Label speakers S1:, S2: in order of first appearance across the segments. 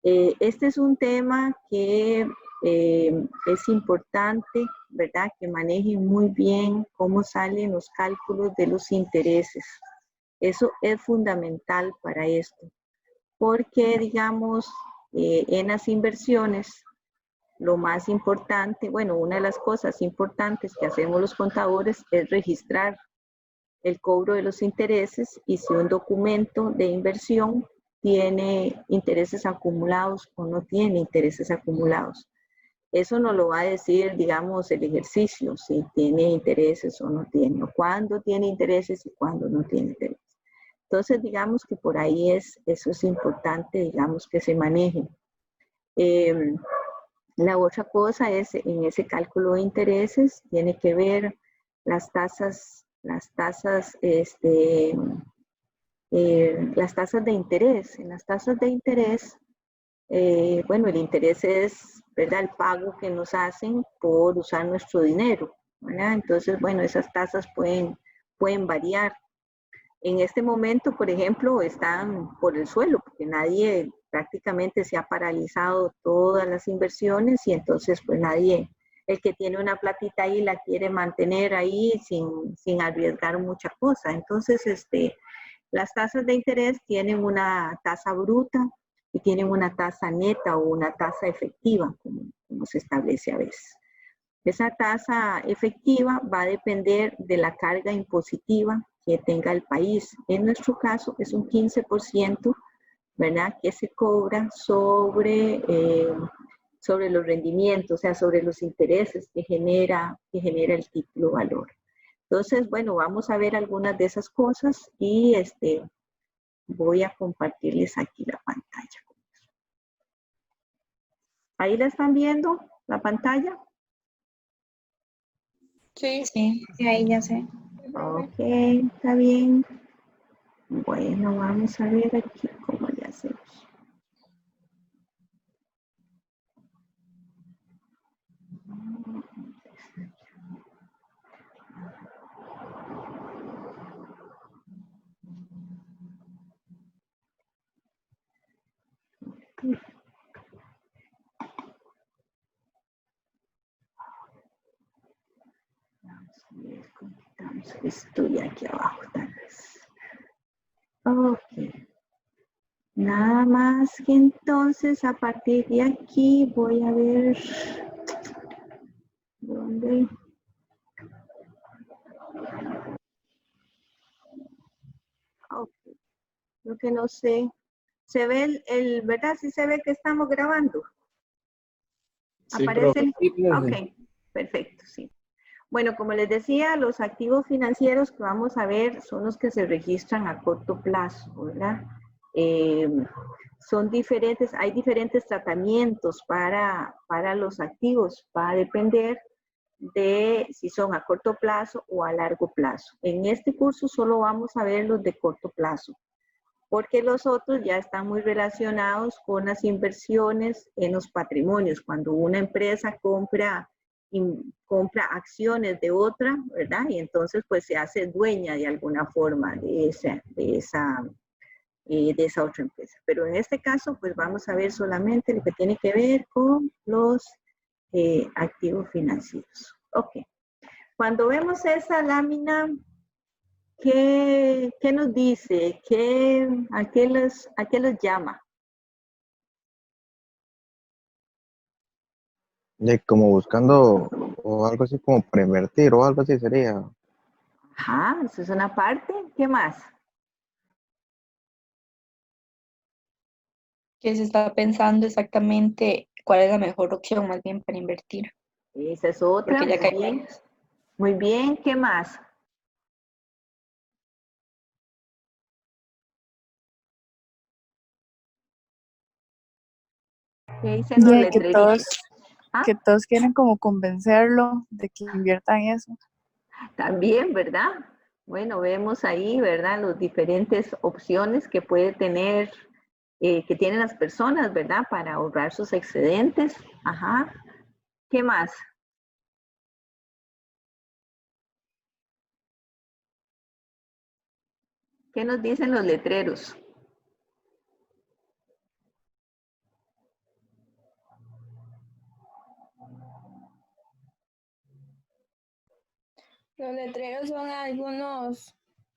S1: Este es un tema que es importante, ¿verdad? Que manejen muy bien cómo salen los cálculos de los intereses. Eso es fundamental para esto, porque, digamos, en las inversiones, lo más importante, bueno, una de las cosas importantes que hacemos los contadores es registrar el cobro de los intereses y si un documento de inversión tiene intereses acumulados o no tiene intereses acumulados. Eso nos lo va a decir, digamos, el ejercicio, si tiene intereses o no tiene, o cuándo tiene intereses y cuándo no tiene intereses. Entonces, digamos que por ahí eso es importante, digamos, que se maneje. La otra cosa es, en ese cálculo de intereses, tiene que ver las tasas de interés. En las tasas de interés, bueno, el interés es, ¿verdad?, el pago que nos hacen por usar nuestro dinero, ¿verdad? Entonces, bueno, esas tasas pueden variar. En este momento, por ejemplo, están por el suelo, porque nadie, prácticamente se ha paralizado todas las inversiones y entonces pues nadie, el que tiene una platita ahí la quiere mantener ahí sin arriesgar mucha cosa. Entonces, las tasas de interés tienen una tasa bruta y tienen una tasa neta o una tasa efectiva, como se establece a veces. Esa tasa efectiva va a depender de la carga impositiva que tenga el país. En nuestro caso es un 15%, ¿verdad?, que se cobra sobre los rendimientos, o sea, sobre los intereses que genera el título valor. Entonces, bueno, vamos a ver algunas de esas cosas y voy a compartirles aquí la pantalla. ¿Ahí la están viendo, la pantalla?
S2: Sí, sí, ahí ya sé.
S1: Ok, está bien. Bueno, vamos a ver aquí cómo le hacemos. Vamos a ver cómo estamos. Estoy aquí abajo tal vez. Ok. Nada más que entonces a partir de aquí voy a ver dónde. Ok. Lo que no sé. ¿Se ve verdad? Sí se ve que estamos grabando.
S3: Sí,
S1: Aparece
S3: profe.
S1: Ok, perfecto, sí. Bueno, como les decía, los activos financieros que vamos a ver son los que se registran a corto plazo, ¿verdad? Son diferentes, hay diferentes tratamientos para los activos, va a depender de si son a corto plazo o a largo plazo. En este curso solo vamos a ver los de corto plazo, porque los otros ya están muy relacionados con las inversiones en los patrimonios. Cuando una empresa compra acciones de otra, ¿verdad? Y entonces pues se hace dueña de alguna forma de esa otra empresa. Pero en este caso pues vamos a ver solamente lo que tiene que ver con los activos financieros. Ok. Cuando vemos esa lámina, ¿qué nos dice? ¿A qué los llama?
S4: Como buscando o algo así como preinvertir o algo así sería.
S1: Ajá, eso es una parte. ¿Qué más?
S2: Que se está pensando exactamente cuál es la mejor opción más bien para invertir.
S1: Esa es otra,
S2: Porque ya
S1: muy bien. Muy bien, ¿qué más? ¿Qué dicen los
S5: Y
S1: letreritos? ¿Ah?
S5: que todos quieren como convencerlo de que invierta en eso.
S1: También, ¿verdad? Bueno, vemos ahí, ¿verdad? Las diferentes opciones que puede tener, que tienen las personas, ¿verdad? Para ahorrar sus excedentes. Ajá. ¿Qué más? ¿Qué nos dicen los letreros?
S2: Los letreros son algunos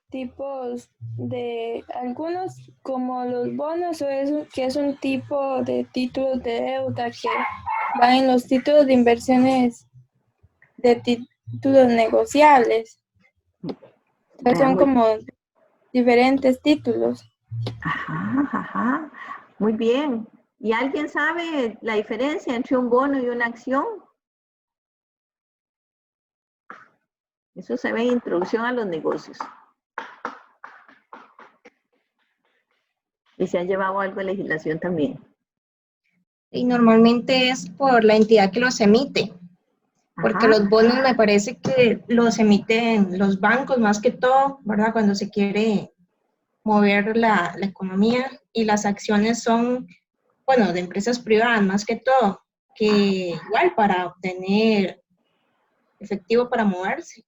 S2: tipos de, algunos como los bonos, o eso, que es un tipo de títulos de deuda que van en los títulos de inversiones de títulos negociables. Entonces son
S1: Muy,
S2: como diferentes títulos.
S1: ajá, ajá. Muy bien. ¿Y alguien sabe la diferencia entre un bono y una acción? Eso se ve en Introducción a los Negocios. Y se han llevado algo de legislación también.
S3: Y normalmente es por la entidad que los emite, porque
S1: Ajá.
S3: los bonos me parece que los emiten los bancos más que todo, ¿verdad? Cuando se quiere mover la economía, y las acciones son, bueno, de empresas privadas más que todo, que igual para obtener efectivo para moverse.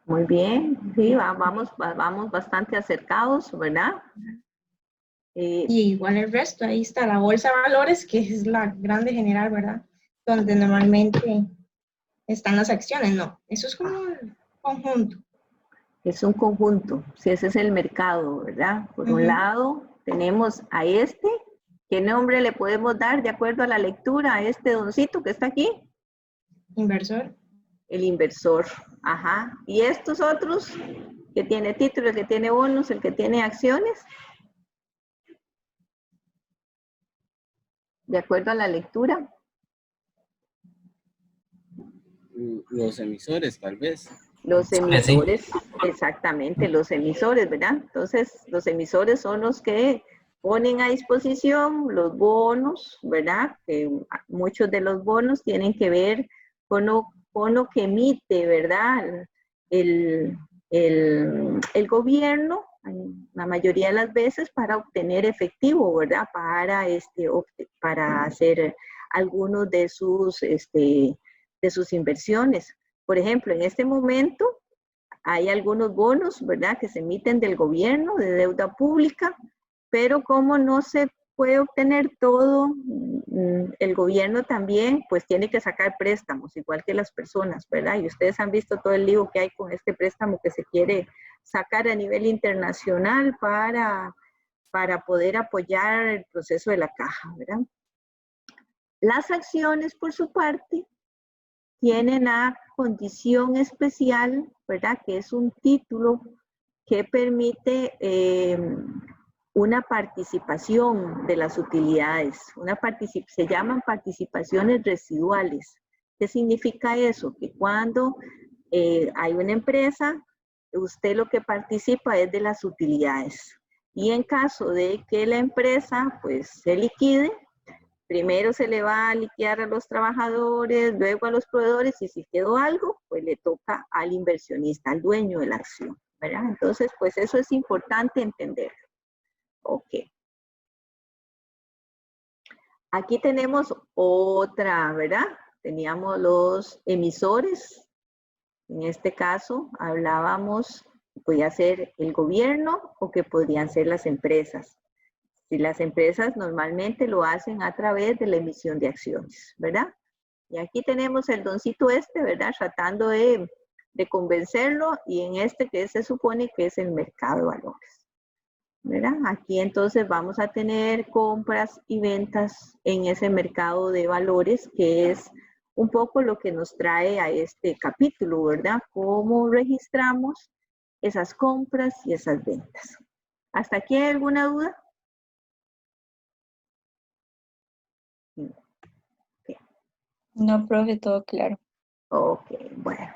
S1: Muy bien. Sí, vamos bastante acercados, ¿verdad?
S3: Y igual el resto, ahí está la bolsa de valores, que es la grande general, ¿verdad? Donde normalmente están las acciones, no, eso es como un conjunto.
S1: Es un conjunto, si ese es el mercado, ¿verdad? Por un lado, tenemos a este, ¿qué nombre le podemos dar de acuerdo a la lectura a este doncito que está aquí?
S3: Inversor.
S1: El inversor, ajá. Y estos otros, que tiene título, el que tiene bonos, el que tiene acciones, de acuerdo a la lectura.
S6: Los emisores, tal vez.
S1: Los emisores, exactamente, los emisores, ¿verdad? Entonces, los emisores son los que ponen a disposición los bonos, ¿verdad? Que muchos de los bonos tienen que ver con lo que emite, ¿verdad? El gobierno, la mayoría de las veces, para obtener efectivo, ¿verdad? Para hacer algunos de sus inversiones. Por ejemplo, en este momento hay algunos bonos, ¿verdad?, que se emiten del gobierno, de deuda pública, pero como no se puede obtener todo, el gobierno también pues tiene que sacar préstamos, igual que las personas, ¿verdad? Y ustedes han visto todo el lío que hay con este préstamo que se quiere sacar a nivel internacional para poder apoyar el proceso de la caja, ¿verdad? Las acciones, por su parte, tienen la condición especial, ¿verdad? Que es un título que permite una participación de las utilidades. Se llaman participaciones residuales. ¿Qué significa eso? Que cuando hay una empresa, usted lo que participa es de las utilidades. Y en caso de que la empresa pues se liquide, primero se le va a liquidar a los trabajadores, luego a los proveedores, y si quedó algo, pues le toca al inversionista, al dueño de la acción, ¿verdad? Entonces, pues eso es importante entender. Ok. Aquí tenemos otra, ¿verdad? Teníamos los emisores. En este caso, hablábamos que podía ser el gobierno o que podrían ser las empresas. Si las empresas normalmente lo hacen a través de la emisión de acciones, ¿verdad? Y aquí tenemos el doncito ¿verdad? Tratando de convencerlo, y en este que se supone que es el mercado de valores, ¿verdad? Aquí entonces vamos a tener compras y ventas en ese mercado de valores, que es un poco lo que nos trae a este capítulo, ¿verdad? Cómo registramos esas compras y esas ventas. ¿Hasta aquí hay alguna duda?
S2: No, profe, todo claro.
S1: Ok, bueno.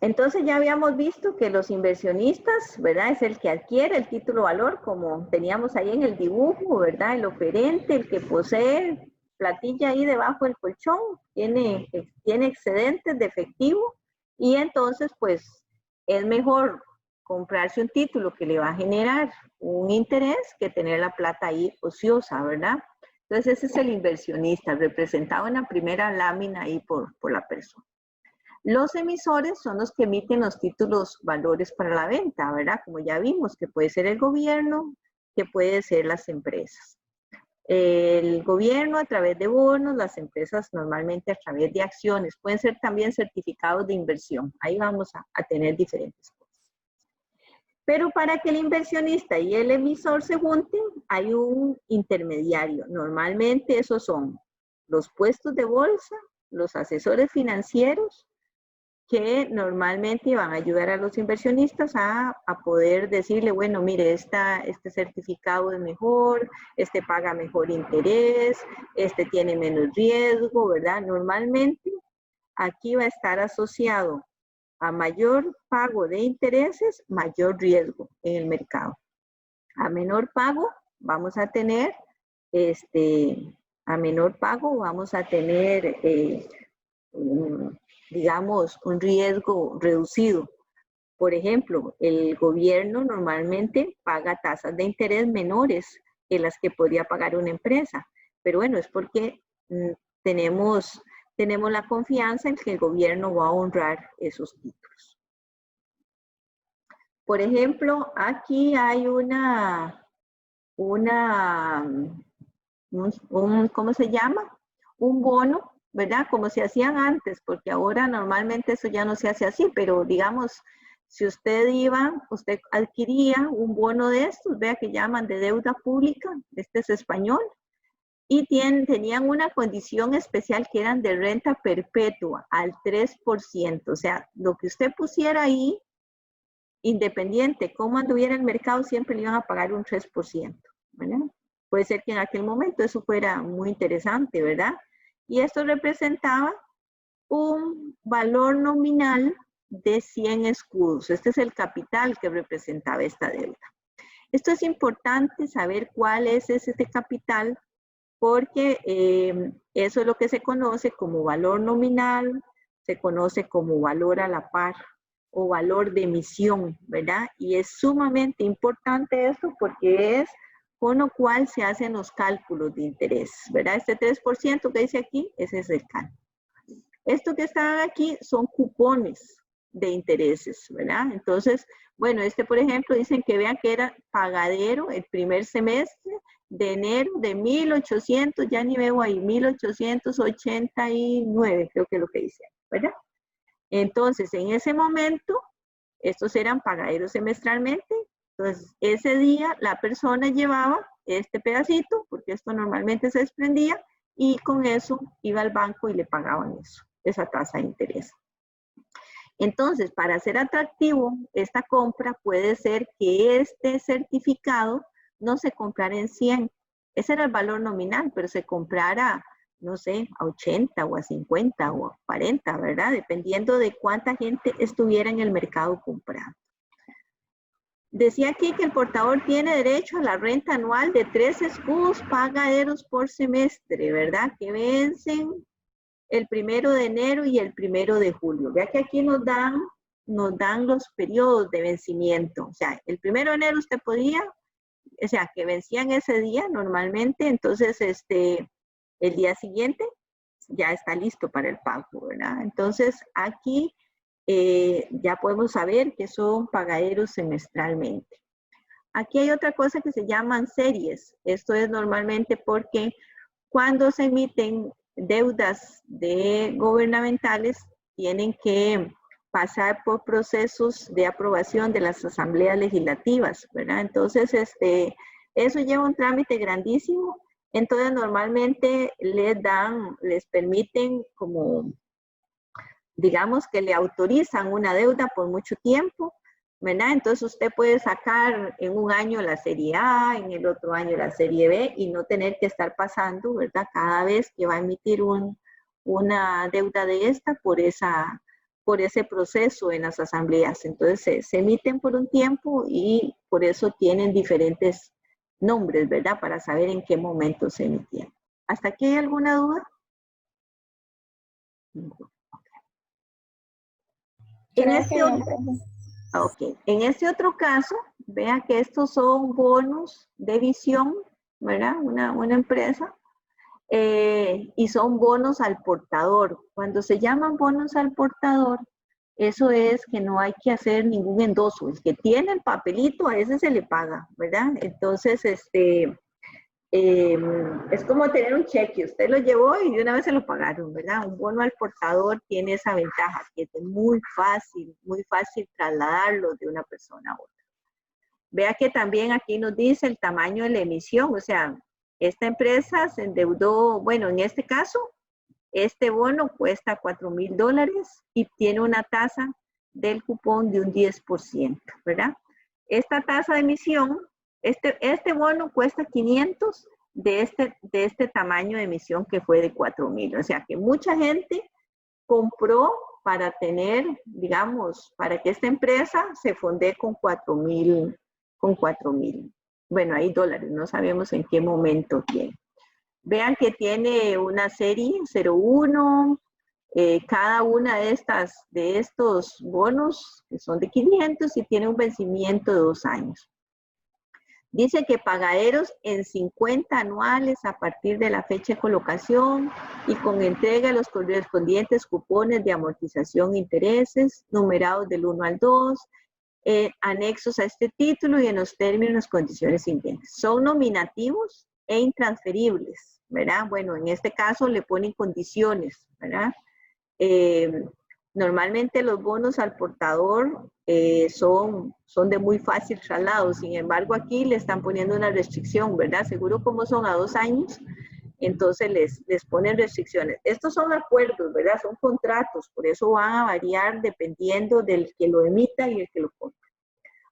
S1: Entonces ya habíamos visto que los inversionistas, ¿verdad? Es el que adquiere el título valor, como teníamos ahí en el dibujo, ¿verdad? El oferente, el que posee platilla ahí debajo del colchón, tiene excedentes de efectivo, y entonces pues es mejor comprarse un título que le va a generar un interés que tener la plata ahí ociosa, ¿verdad? Entonces ese es el inversionista, representado en la primera lámina ahí por la persona. Los emisores son los que emiten los títulos valores para la venta, ¿verdad? Como ya vimos, que puede ser el gobierno, que puede ser las empresas. El gobierno a través de bonos, las empresas normalmente a través de acciones, pueden ser también certificados de inversión. Ahí vamos a tener diferentes cosas. Pero para que el inversionista y el emisor se junten, hay un intermediario. Normalmente esos son los puestos de bolsa, los asesores financieros, que normalmente van a ayudar a los inversionistas a poder decirle, bueno, mire, este certificado es mejor, este paga mejor interés, este tiene menos riesgo, ¿verdad? Normalmente aquí va a estar asociado a mayor pago de intereses, mayor riesgo en el mercado. A menor pago vamos a tener, digamos, un riesgo reducido. Por ejemplo, el gobierno normalmente paga tasas de interés menores que las que podría pagar una empresa. Pero bueno, es porque tenemos la confianza en que el gobierno va a honrar esos títulos. Por ejemplo, aquí hay ¿cómo se llama? Un bono, ¿verdad? Como se hacían antes, porque ahora normalmente eso ya no se hace así, pero digamos, si usted adquiría un bono de estos, vea que llaman de deuda pública, este es español, y tenían una condición especial que eran de renta perpetua al 3%, o sea, lo que usted pusiera ahí, independiente cómo anduviera el mercado, siempre le iban a pagar un 3%, ¿verdad? Puede ser que en aquel momento eso fuera muy interesante, ¿verdad? Y esto representaba un valor nominal de 100 escudos. Este es el capital que representaba esta deuda. Esto es importante saber cuál es ese capital, porque eso es lo que se conoce como valor nominal, se conoce como valor a la par o valor de emisión, ¿verdad? Y es sumamente importante esto porque es con lo cual se hacen los cálculos de interés, ¿verdad? Este 3% que dice aquí, ese es el cálculo. Esto que están aquí son cupones de intereses, ¿verdad? Entonces, bueno, por ejemplo, dicen que vean que era pagadero el primer semestre de enero de 1800, ya ni veo ahí, 1889, creo que es lo que dice, ¿verdad? Entonces, en ese momento, estos eran pagaderos semestralmente. Entonces, ese día la persona llevaba este pedacito, porque esto normalmente se desprendía, y con eso iba al banco y le pagaban eso, esa tasa de interés. Entonces, para hacer atractivo esta compra, puede ser que este certificado no se comprara en 100. Ese era el valor nominal, pero se comprara, no sé, a 80 o a 50 o a 40, ¿verdad? Dependiendo de cuánta gente estuviera en el mercado comprando. Decía aquí que el portador tiene derecho a la renta anual de 3 escudos pagaderos por semestre, ¿verdad? Que vencen el 1 de enero y el 1 de julio. Vea que aquí nos dan los periodos de vencimiento. O sea, el 1 de enero usted podía, o sea, que vencían ese día normalmente, entonces el día siguiente ya está listo para el pago, ¿verdad? Entonces aquí ya podemos saber que son pagaderos semestralmente. Aquí hay otra cosa que se llaman series. Esto es normalmente porque cuando se emiten deudas gubernamentales, tienen que pasar por procesos de aprobación de las asambleas legislativas, ¿verdad? Entonces, eso lleva un trámite grandísimo. Entonces, normalmente les permiten como, digamos que le autorizan una deuda por mucho tiempo, ¿verdad? Entonces usted puede sacar en un año la serie A, en el otro año la serie B y no tener que estar pasando, ¿verdad? Cada vez que va a emitir una deuda de esta por ese proceso en las asambleas. Entonces se emiten por un tiempo y por eso tienen diferentes nombres, ¿verdad? Para saber en qué momento se emitían. ¿Hasta aquí hay alguna duda? En este otro caso, vea que estos son bonos de visión, ¿verdad? Una empresa, y son bonos al portador. Cuando se llaman bonos al portador, eso es que no hay que hacer ningún endoso. El que tiene el papelito, a ese se le paga, ¿verdad? Entonces, es como tener un cheque, usted lo llevó y de una vez se lo pagaron, ¿verdad? Un bono al portador tiene esa ventaja, que es muy fácil trasladarlo de una persona a otra. Vea que también aquí nos dice el tamaño de la emisión, o sea, esta empresa se endeudó, bueno, en este caso, este bono cuesta $4,000 y tiene una tasa del cupón de un 10%, ¿verdad? Esta tasa de emisión, este bono cuesta 500 de este tamaño de emisión que fue de 4,000. O sea que mucha gente compró para tener, digamos, para que esta empresa se fondee con 4,000. Bueno, hay dólares, no sabemos en qué momento tiene. Vean que tiene una serie 01, cada una de estos bonos, que son de 500 y tiene un vencimiento de 2 años. Dice que pagaderos en 50 anuales a partir de la fecha de colocación y con entrega de los correspondientes cupones de amortización e intereses, numerados del 1 al 2, anexos a este título y en los términos y condiciones siguientes. Son nominativos e intransferibles, ¿verdad? Bueno, en este caso le ponen condiciones, ¿verdad? Normalmente los bonos al portador son de muy fácil traslado, sin embargo aquí le están poniendo una restricción, ¿verdad? Seguro como son a 2 años, entonces les ponen restricciones. Estos son acuerdos, ¿verdad? Son contratos, por eso van a variar dependiendo del que lo emita y el que lo compra.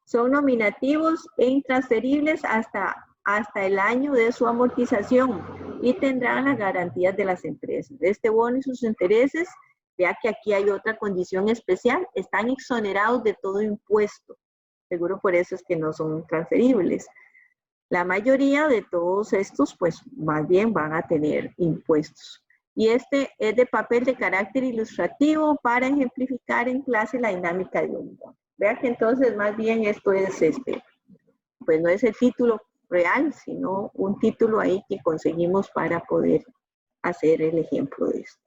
S1: Son nominativos e intransferibles hasta el año de su amortización y tendrán las garantías de las empresas. Este bono y sus intereses, vea que aquí hay otra condición especial, están exonerados de todo impuesto. Seguro por eso es que no son transferibles. La mayoría de todos estos, pues, más bien van a tener impuestos. Y este es de papel de carácter ilustrativo para ejemplificar en clase la dinámica de un bono. Vea que entonces, más bien, esto es, pues, no es el título real, sino un título ahí que conseguimos para poder hacer el ejemplo de esto.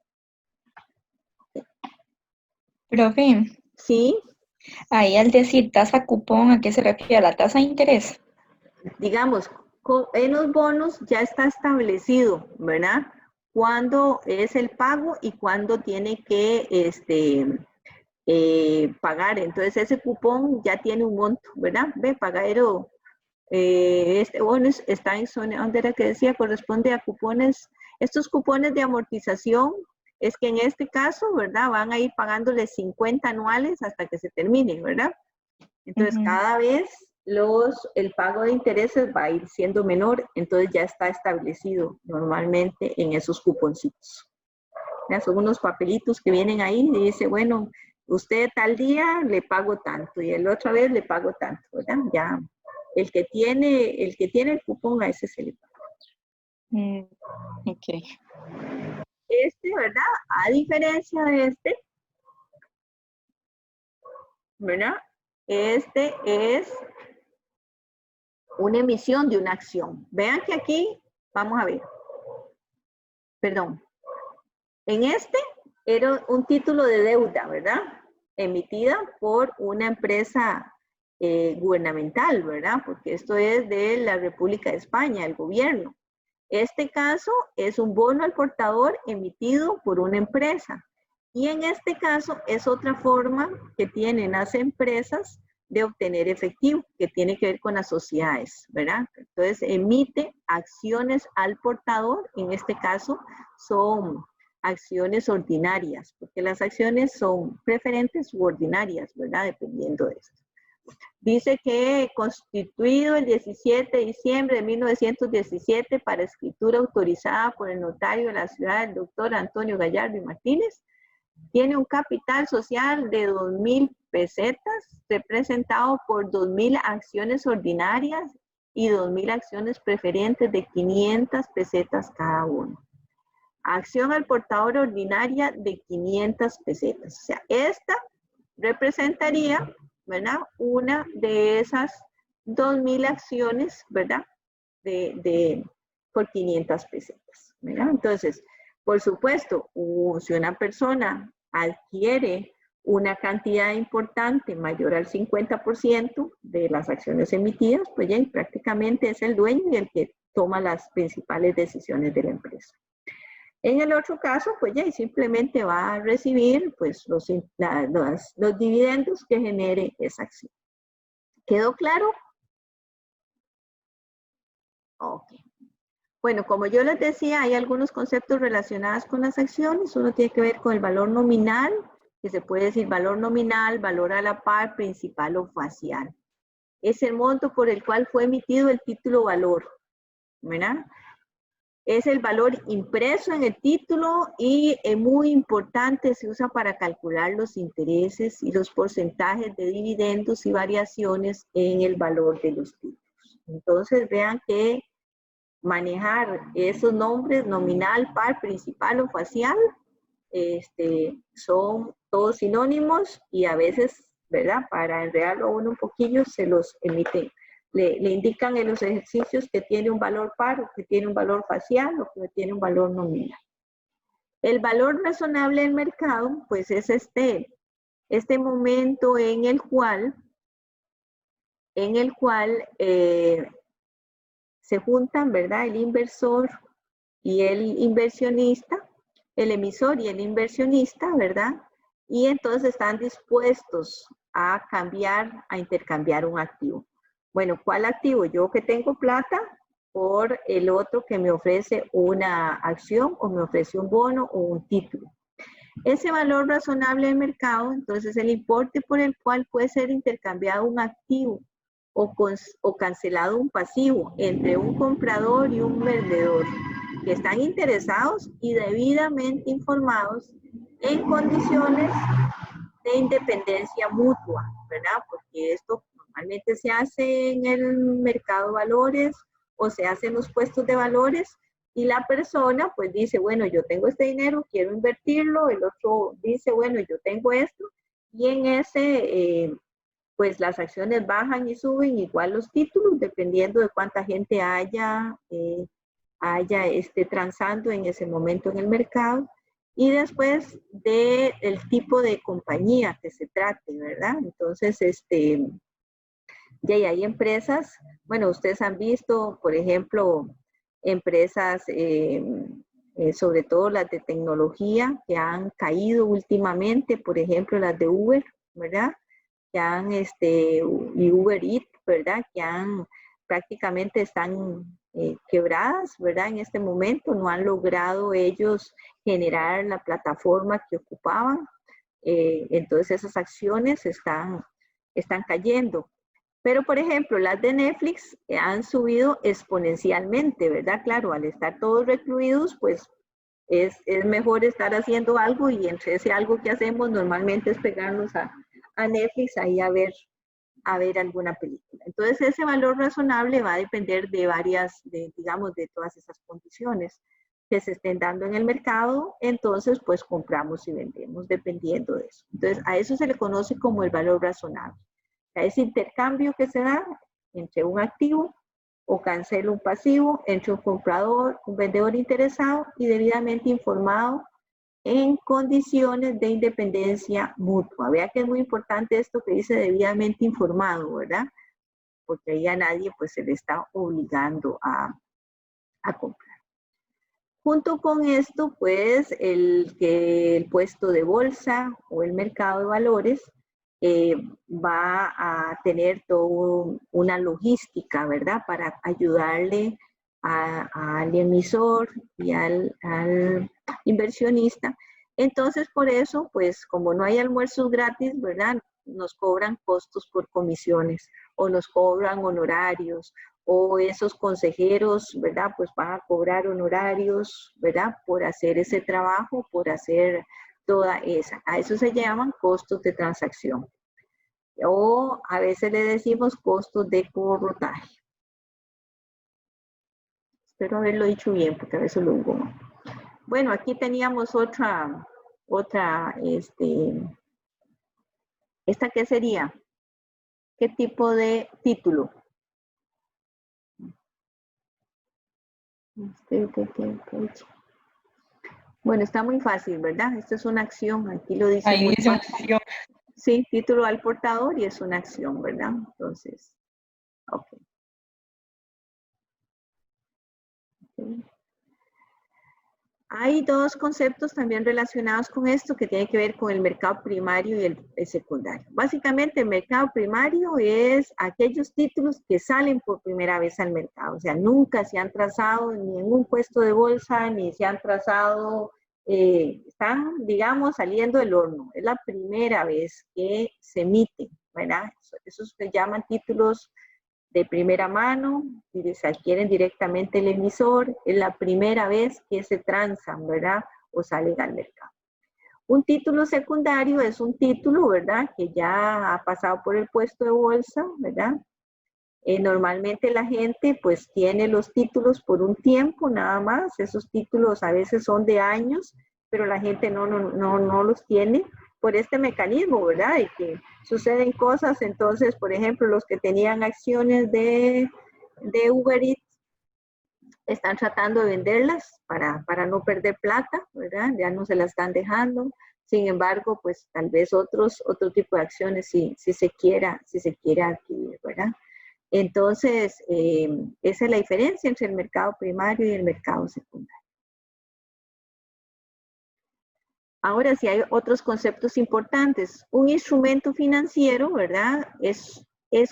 S3: Profe,
S1: Sí,
S3: ahí al decir tasa cupón, ¿a qué se refiere? ¿A la tasa de interés?
S1: digamos, en los bonos ya está establecido, ¿verdad? Cuándo es el pago y cuándo tiene que pagar. Entonces ese cupón ya tiene un monto, ¿verdad? Ve, pagadero, este bono está en zona, ¿dónde era que decía? Corresponde a cupones, estos cupones de amortización, es que en este caso, ¿verdad? Van a ir pagándole 50 anuales hasta que se termine, ¿verdad? Entonces cada vez el pago de intereses va a ir siendo menor, entonces ya está establecido normalmente en esos cuponcitos. Ya son unos papelitos que vienen ahí y dice, bueno, usted tal día le pago tanto y el otra vez le pago tanto, ¿verdad? Ya el que tiene el cupón a ese se le paga.
S3: Ok.
S1: ¿Verdad? A diferencia de ¿verdad? Este es una emisión de una acción. Vean que aquí, vamos a ver, perdón, en era un título de deuda, ¿verdad? Emitida por una empresa gubernamental, ¿verdad? Porque esto es de la República de España, el gobierno. Este caso es un bono al portador emitido por una empresa. Y en este caso es otra forma que tienen las empresas de obtener efectivo, que tiene que ver con las sociedades, ¿verdad? Entonces emite acciones al portador, en este caso son acciones ordinarias, porque las acciones son preferentes u ordinarias, ¿verdad? Dependiendo de esto. Dice que constituido el 17 de diciembre de 1917 para escritura autorizada por el notario de la ciudad, el doctor Antonio Gallardo y Martínez, tiene un capital social de 2,000 pesetas, representado por 2,000 acciones ordinarias y 2,000 acciones preferentes de 500 pesetas cada uno. Acción al portador ordinaria de 500 pesetas. O sea, esta representaría, ¿verdad? Una de esas 2,000 acciones, ¿verdad? Por 500 pesetas, ¿verdad? Entonces, por supuesto, si una persona adquiere una cantidad importante mayor al 50% de las acciones emitidas, pues ya prácticamente es el dueño y el que toma las principales decisiones de la empresa. En el otro caso, pues ya simplemente va a recibir pues, los dividendos que genere esa acción. ¿Quedó claro? Ok. Bueno, como yo les decía, hay algunos conceptos relacionados con las acciones. Uno tiene que ver con el valor nominal, que se puede decir valor nominal, valor a la par, principal o facial. Es el monto por el cual fue emitido el título valor, ¿verdad? Es el valor impreso en el título y es muy importante, se usa para calcular los intereses y los porcentajes de dividendos y variaciones en el valor de los títulos. Entonces vean que manejar esos nombres, nominal, par, principal o facial, son todos sinónimos y a veces, ¿verdad? Para enredarlo a uno un poquillo, se los emiten. Le indican en los ejercicios que tiene un valor par, o que tiene un valor facial, o que tiene un valor nominal. El valor razonable del mercado, pues es este momento en el cual se juntan, ¿verdad? El inversor y el inversionista, el emisor y el inversionista, ¿verdad? Y entonces están dispuestos a cambiar, a intercambiar un activo. Bueno, ¿cuál activo? Yo que tengo plata por el otro que me ofrece una acción o me ofrece un bono o un título. Ese valor razonable del mercado, entonces el importe por el cual puede ser intercambiado un activo o cancelado un pasivo entre un comprador y un vendedor que están interesados y debidamente informados en condiciones de independencia mutua, ¿verdad? Porque esto normalmente se hace en el mercado de valores o se hace en los puestos de valores y la persona pues dice, bueno, yo tengo este dinero, quiero invertirlo, el otro dice, bueno, yo tengo esto y en ese, pues las acciones bajan y suben, igual los títulos, dependiendo de cuánta gente haya transando en ese momento en el mercado. Y después del tipo de compañía que se trate, ¿verdad? Entonces, ya hay empresas, bueno, ustedes han visto, por ejemplo, empresas, sobre todo las de tecnología, que han caído últimamente, por ejemplo, las de Uber, ¿verdad? Que han, y Uber Eats, ¿verdad? Que prácticamente están quebradas, ¿verdad? En este momento no han logrado ellos generar la plataforma que ocupaban. Entonces esas acciones están cayendo. Pero, por ejemplo, las de Netflix han subido exponencialmente, ¿verdad? Claro, al estar todos recluidos, pues es mejor estar haciendo algo y entre ese algo que hacemos normalmente es pegarnos a Netflix ahí a ver alguna película. Entonces ese valor razonable va a depender de digamos, de todas esas condiciones que se estén dando en el mercado, entonces pues compramos y vendemos dependiendo de eso. Entonces a eso se le conoce como el valor razonable. A ese intercambio que se da entre un activo o cancela un pasivo entre un comprador, un vendedor interesado y debidamente informado en condiciones de independencia mutua. Vea que es muy importante esto que dice debidamente informado, ¿verdad? Porque ahí a nadie pues se le está obligando a comprar. Junto con esto, pues, el puesto de bolsa o el mercado de valores va a tener toda una logística, ¿verdad? Para ayudarle al emisor y al inversionista. Entonces, por eso, pues, como no hay almuerzos gratis, ¿verdad? Nos cobran costos por comisiones o nos cobran honorarios o esos consejeros, ¿verdad? Pues van a cobrar honorarios, ¿verdad? Por hacer ese trabajo, por hacer toda esa. A eso se llaman costos de transacción. O a veces le decimos costos de corrotaje. Espero haberlo dicho bien, porque a veces lo digo mal. Bueno, aquí teníamos otra, ¿esta qué sería? ¿Qué tipo de título? Bueno, está muy fácil, ¿verdad? Esto es una acción, aquí lo dice
S3: Ahí
S1: muy
S3: dice
S1: fácil.
S3: acción.
S1: Sí, título al portador y es una acción, ¿verdad? Entonces, ok. ¿sí? Hay dos conceptos también relacionados con esto que tienen que ver con el mercado primario y el secundario. Básicamente el mercado primario es aquellos títulos que salen por primera vez al mercado, o sea, nunca se han trazado ni en un puesto de bolsa, ni se han trazado, están, digamos, saliendo del horno. Es la primera vez que se emiten, ¿verdad? Esos se llaman títulos de primera mano y se adquieren directamente el emisor, es la primera vez que se transan, ¿verdad? O salen al mercado. Un título secundario es un título, ¿verdad? Que ya ha pasado por el puesto de bolsa, ¿verdad? Normalmente la gente pues tiene los títulos por un tiempo nada más, esos títulos a veces son de años, pero la gente no los tiene por este mecanismo, ¿verdad? Y que suceden cosas, entonces, por ejemplo, los que tenían acciones de Uber Eats están tratando de venderlas para no perder plata, ¿verdad? Ya no se las están dejando. Sin embargo, pues tal vez otro tipo de acciones si se quiera adquirir, ¿verdad? Entonces, esa es la diferencia entre el mercado primario y el mercado secundario. Ahora sí hay otros conceptos importantes. Un instrumento financiero, ¿verdad? Es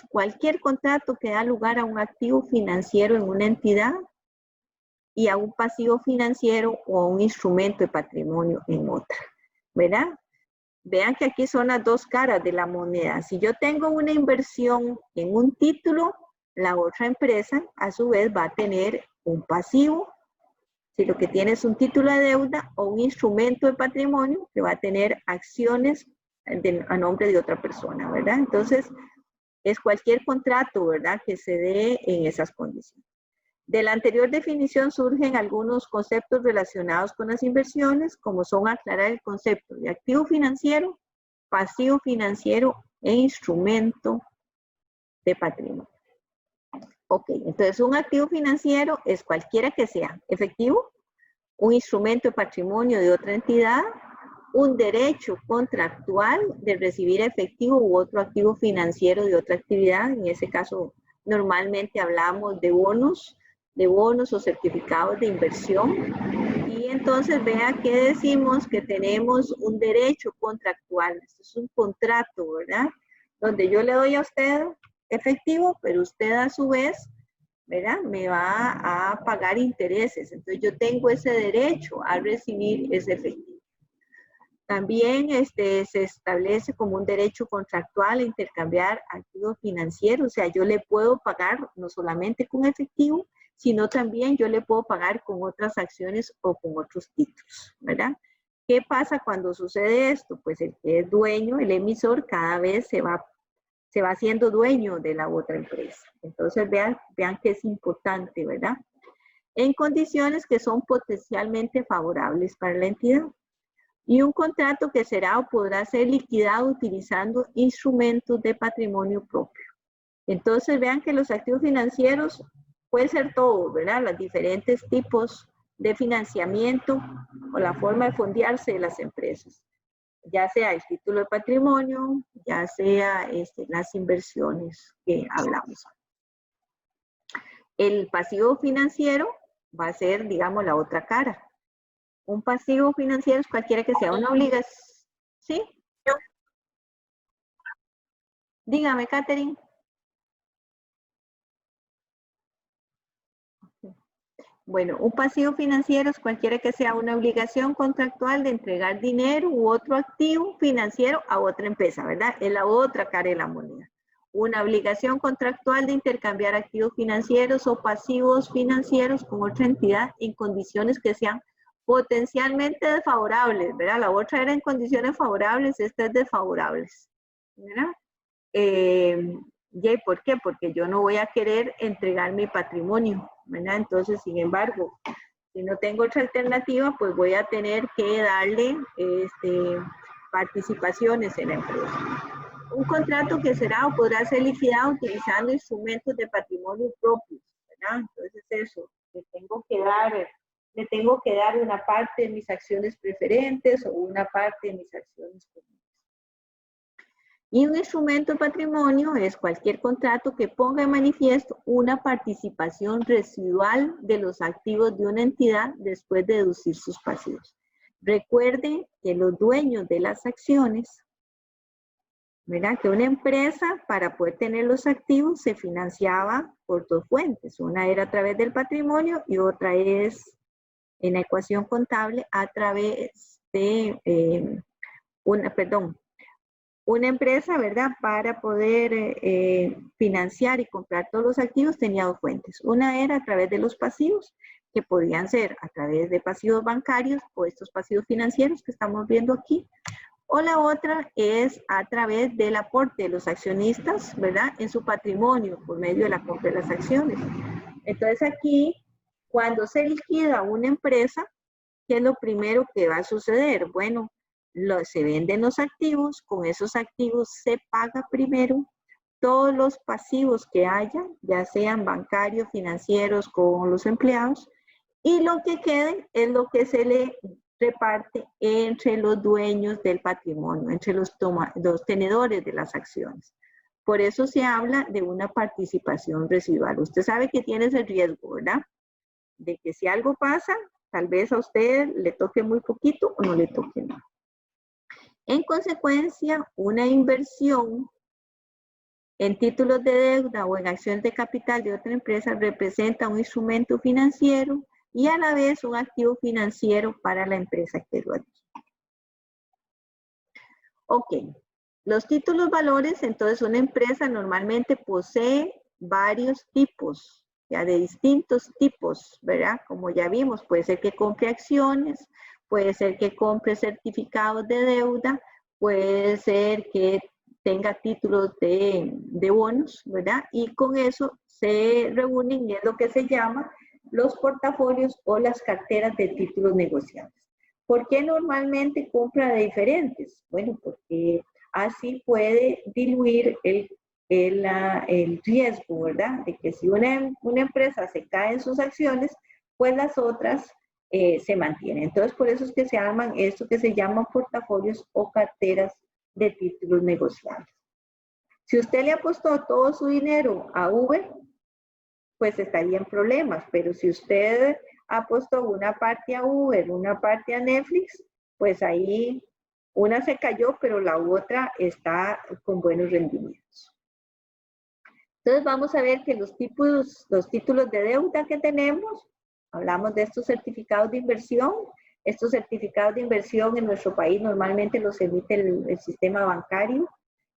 S1: cualquier contrato que da lugar a un activo financiero en una entidad y a un pasivo financiero o a un instrumento de patrimonio en otra, ¿verdad? Vean que aquí son las dos caras de la moneda. Si yo tengo una inversión en un título, la otra empresa a su vez va a tener un pasivo. Si lo que tiene es un título de deuda o un instrumento de patrimonio que va a tener acciones a nombre de otra persona, ¿verdad? Entonces, es cualquier contrato, ¿verdad? Que se dé en esas condiciones. De la anterior definición surgen algunos conceptos relacionados con las inversiones, como son aclarar el concepto de activo financiero, pasivo financiero e instrumento de patrimonio. Ok, entonces un activo financiero es cualquiera que sea efectivo, un instrumento de patrimonio de otra entidad, un derecho contractual de recibir efectivo u otro activo financiero de otra actividad. En ese caso, normalmente hablamos de bonos o certificados de inversión. Y entonces vea que decimos que tenemos un derecho contractual. Esto es un contrato, ¿verdad? Donde yo le doy a usted efectivo, pero usted a su vez, ¿verdad? Me va a pagar intereses. Entonces yo tengo ese derecho a recibir ese efectivo. También se establece como un derecho contractual a intercambiar activos financieros. O sea, yo le puedo pagar no solamente con efectivo, sino también yo le puedo pagar con otras acciones o con otros títulos, ¿verdad? ¿Qué pasa cuando sucede esto? Pues el que es dueño, el emisor, cada vez se va haciendo dueño de la otra empresa. Entonces vean que es importante, ¿verdad? En condiciones que son potencialmente favorables para la entidad. Y un contrato que será o podrá ser liquidado utilizando instrumentos de patrimonio propio. Entonces vean que los activos financieros puede ser todo, ¿verdad? Los diferentes tipos de financiamiento o la forma de fondearse de las empresas. Ya sea el título de patrimonio, ya sea las inversiones que hablamos. El pasivo financiero va a ser, digamos, la otra cara. Un pasivo financiero es cualquiera que sea una obligación. ¿Sí? Dígame, Catherine. Bueno, un pasivo financiero es cualquiera que sea una obligación contractual de entregar dinero u otro activo financiero a otra empresa, ¿verdad? Es la otra cara de la moneda. Una obligación contractual de intercambiar activos financieros o pasivos financieros con otra entidad en condiciones que sean potencialmente desfavorables, ¿verdad? La otra era en condiciones favorables, esta es desfavorables, ¿verdad? ¿Y por qué? Porque yo no voy a querer entregar mi patrimonio, ¿verdad? Entonces, sin embargo, si no tengo otra alternativa, pues voy a tener que darle participaciones en la empresa. Un contrato que será o podrá ser liquidado utilizando instrumentos de patrimonio propios, ¿verdad? Entonces eso, le tengo que dar una parte de mis acciones preferentes o una parte de mis acciones comunes. Y un instrumento de patrimonio es cualquier contrato que ponga en manifiesto una participación residual de los activos de una entidad después de deducir sus pasivos. Recuerden que los dueños de las acciones, ¿verdad? Que una empresa para poder tener los activos se financiaba por dos fuentes. Una era a través del patrimonio y otra es en la ecuación contable a través de una empresa, ¿verdad? Para poder financiar y comprar todos los activos tenía dos fuentes. Una era a través de los pasivos, que podían ser a través de pasivos bancarios o estos pasivos financieros que estamos viendo aquí. O la otra es a través del aporte de los accionistas, ¿verdad? En su patrimonio por medio de la compra de las acciones. Entonces aquí, cuando se liquida una empresa, ¿qué es lo primero que va a suceder? Bueno, se venden los activos, con esos activos se paga primero todos los pasivos que haya, ya sean bancarios, financieros, con los empleados, y lo que quede es lo que se le reparte entre los dueños del patrimonio, entre los tenedores de las acciones. Por eso se habla de una participación residual. Usted sabe que tiene ese riesgo, ¿verdad? De que si algo pasa, tal vez a usted le toque muy poquito o no le toque nada. En consecuencia, una inversión en títulos de deuda o en acciones de capital de otra empresa representa un instrumento financiero y a la vez un activo financiero para la empresa que lo adquiere. Ok, los títulos valores, entonces una empresa normalmente posee varios tipos, ya de distintos tipos, ¿verdad? Como ya vimos, puede ser que compre acciones, puede ser que compre certificados de deuda, puede ser que tenga títulos de bonos, ¿verdad? Y con eso se reúnen y es lo que se llama los portafolios o las carteras de títulos negociables. ¿Por qué normalmente compra de diferentes? Bueno, porque así puede diluir el riesgo, ¿verdad? De que si una empresa se cae en sus acciones, pues las otras se mantienen. Entonces, por eso es que se arman esto que se llaman portafolios o carteras de títulos negociables. Si usted le apostó todo su dinero a Uber, pues estaría en problemas, pero si usted apostó una parte a Uber, una parte a Netflix, pues ahí una se cayó, pero la otra está con buenos rendimientos. Entonces vamos a ver que los títulos de deuda que tenemos, hablamos de estos certificados de inversión. Estos certificados de inversión en nuestro país normalmente los emite el sistema bancario.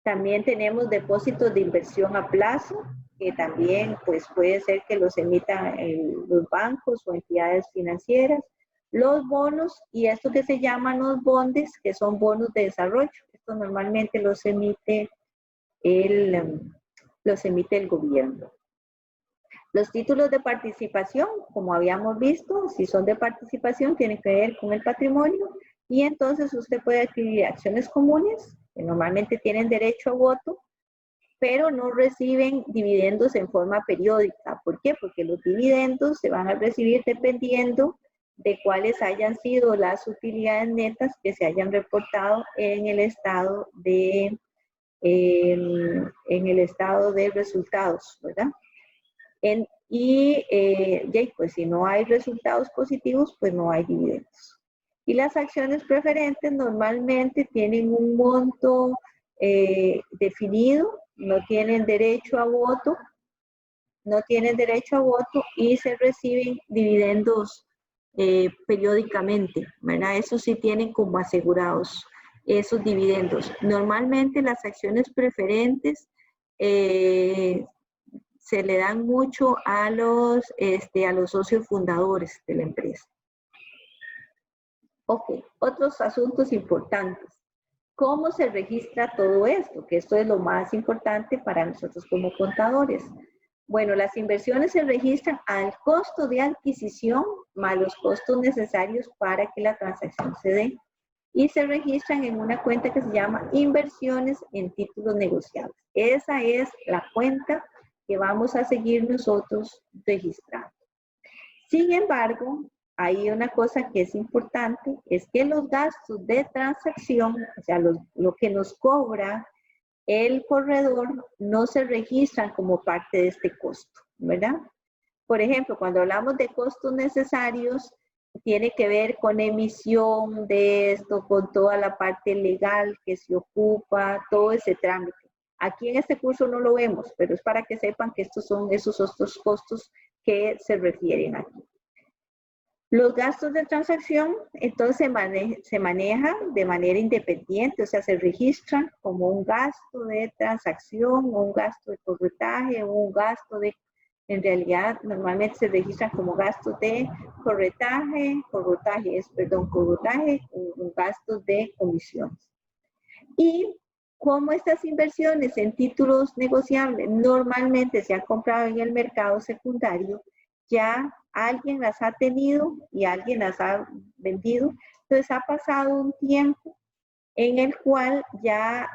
S1: También tenemos depósitos de inversión a plazo, que también pues, puede ser que los emitan los bancos o entidades financieras. Los bonos y esto que se llaman los bondes, que son bonos de desarrollo. Estos normalmente los emite el gobierno. Los títulos de participación, como habíamos visto, si son de participación, tienen que ver con el patrimonio y entonces usted puede adquirir acciones comunes, que normalmente tienen derecho a voto, pero no reciben dividendos en forma periódica. ¿Por qué? Porque los dividendos se van a recibir dependiendo de cuáles hayan sido las utilidades netas que se hayan reportado en el estado de resultados, ¿verdad? Pues si no hay resultados positivos, pues no hay dividendos. Y las acciones preferentes normalmente tienen un monto definido, no tienen derecho a voto, y se reciben dividendos periódicamente, ¿verdad? Eso sí tienen como asegurados esos dividendos. Normalmente las acciones preferentes se le dan mucho a los socios fundadores de la empresa. Ok, otros asuntos importantes. ¿Cómo se registra todo esto? Que esto es lo más importante para nosotros como contadores. Bueno, las inversiones se registran al costo de adquisición más los costos necesarios para que la transacción se dé y se registran en una cuenta que se llama inversiones en títulos negociables. Esa es la cuenta que vamos a seguir nosotros registrando. Sin embargo, hay una cosa que es importante, es que los gastos de transacción, o sea, lo que nos cobra el corredor no se registran como parte de este costo, ¿verdad? Por ejemplo, cuando hablamos de costos necesarios, tiene que ver con emisión de esto, con toda la parte legal que se ocupa, todo ese trámite. Aquí en este curso no lo vemos, pero es para que sepan que estos son esos otros costos que se refieren aquí. Los gastos de transacción, entonces se manejan de manera independiente, o sea, se registran como un gasto de transacción o un gasto de corretaje o un gasto de, en realidad, normalmente se registran como gastos de corretaje o gastos de comisiones. Y como estas inversiones en títulos negociables normalmente se han comprado en el mercado secundario, ya alguien las ha tenido y alguien las ha vendido. Entonces ha pasado un tiempo en el cual ya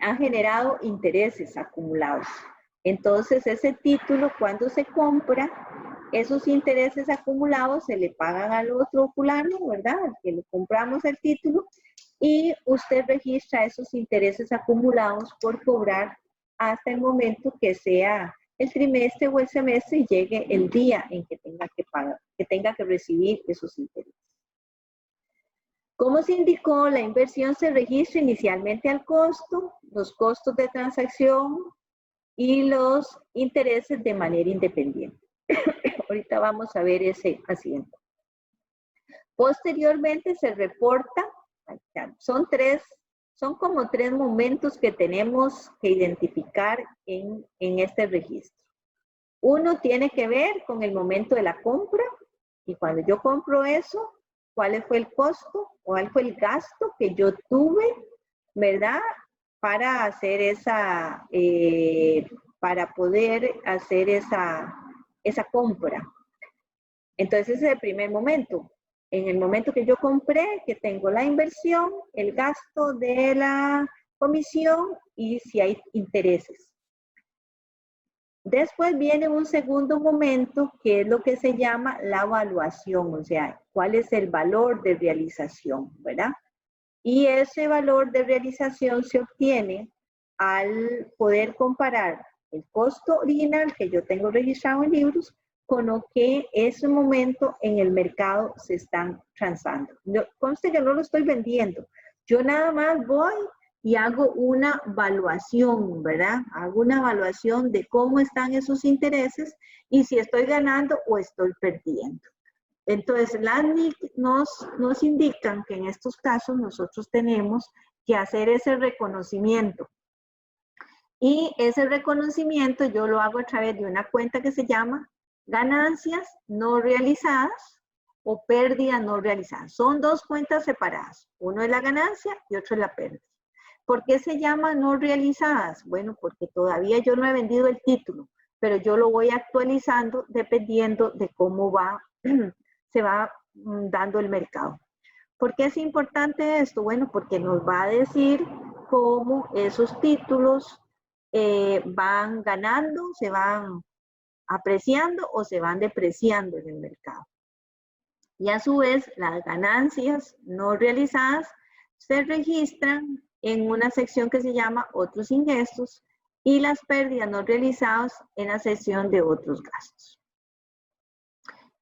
S1: ha generado intereses acumulados. Entonces ese título, cuando se compra, esos intereses acumulados se le pagan al otro fulano, ¿verdad? Al que le compramos el título, y usted registra esos intereses acumulados por cobrar hasta el momento que sea el trimestre o el semestre y llegue el día en que tenga que pagar, que tenga que recibir esos intereses. Como se indicó, la inversión se registra inicialmente al costo, los costos de transacción y los intereses de manera independiente. Ahorita vamos a ver ese asiento. Posteriormente se reporta, son como tres momentos que tenemos que identificar en este registro. Uno tiene que ver con el momento de la compra, y cuando yo compro eso, ¿cuál fue el costo o cuál fue el gasto que yo tuve, ¿verdad? Para hacer esa, para poder hacer esa compra. Entonces ese es el primer momento. En el momento que yo compré, que tengo la inversión, el gasto de la comisión y si hay intereses. Después viene un segundo momento que es lo que se llama la evaluación, o sea, cuál es el valor de realización, ¿verdad? Y ese valor de realización se obtiene al poder comparar el costo original que yo tengo registrado en libros con lo que ese momento en el mercado se están transando. Conste que no lo estoy vendiendo. Yo nada más voy y hago una evaluación, ¿verdad? Hago una evaluación de cómo están esos intereses y si estoy ganando o estoy perdiendo. Entonces, las NIC nos indican que en estos casos nosotros tenemos que hacer ese reconocimiento. Y ese reconocimiento yo lo hago a través de una cuenta que se llama ganancias no realizadas o pérdidas no realizadas. Son dos cuentas separadas. Uno es la ganancia y otro es la pérdida. ¿Por qué se llama no realizadas? Bueno, porque todavía yo no he vendido el título, pero yo lo voy actualizando dependiendo de cómo se va dando el mercado. ¿Por qué es importante esto? Bueno, porque nos va a decir cómo esos títulos van ganando, se van apreciando o se van depreciando en el mercado. Y a su vez, las ganancias no realizadas se registran en una sección que se llama otros ingresos y las pérdidas no realizadas en la sección de otros gastos.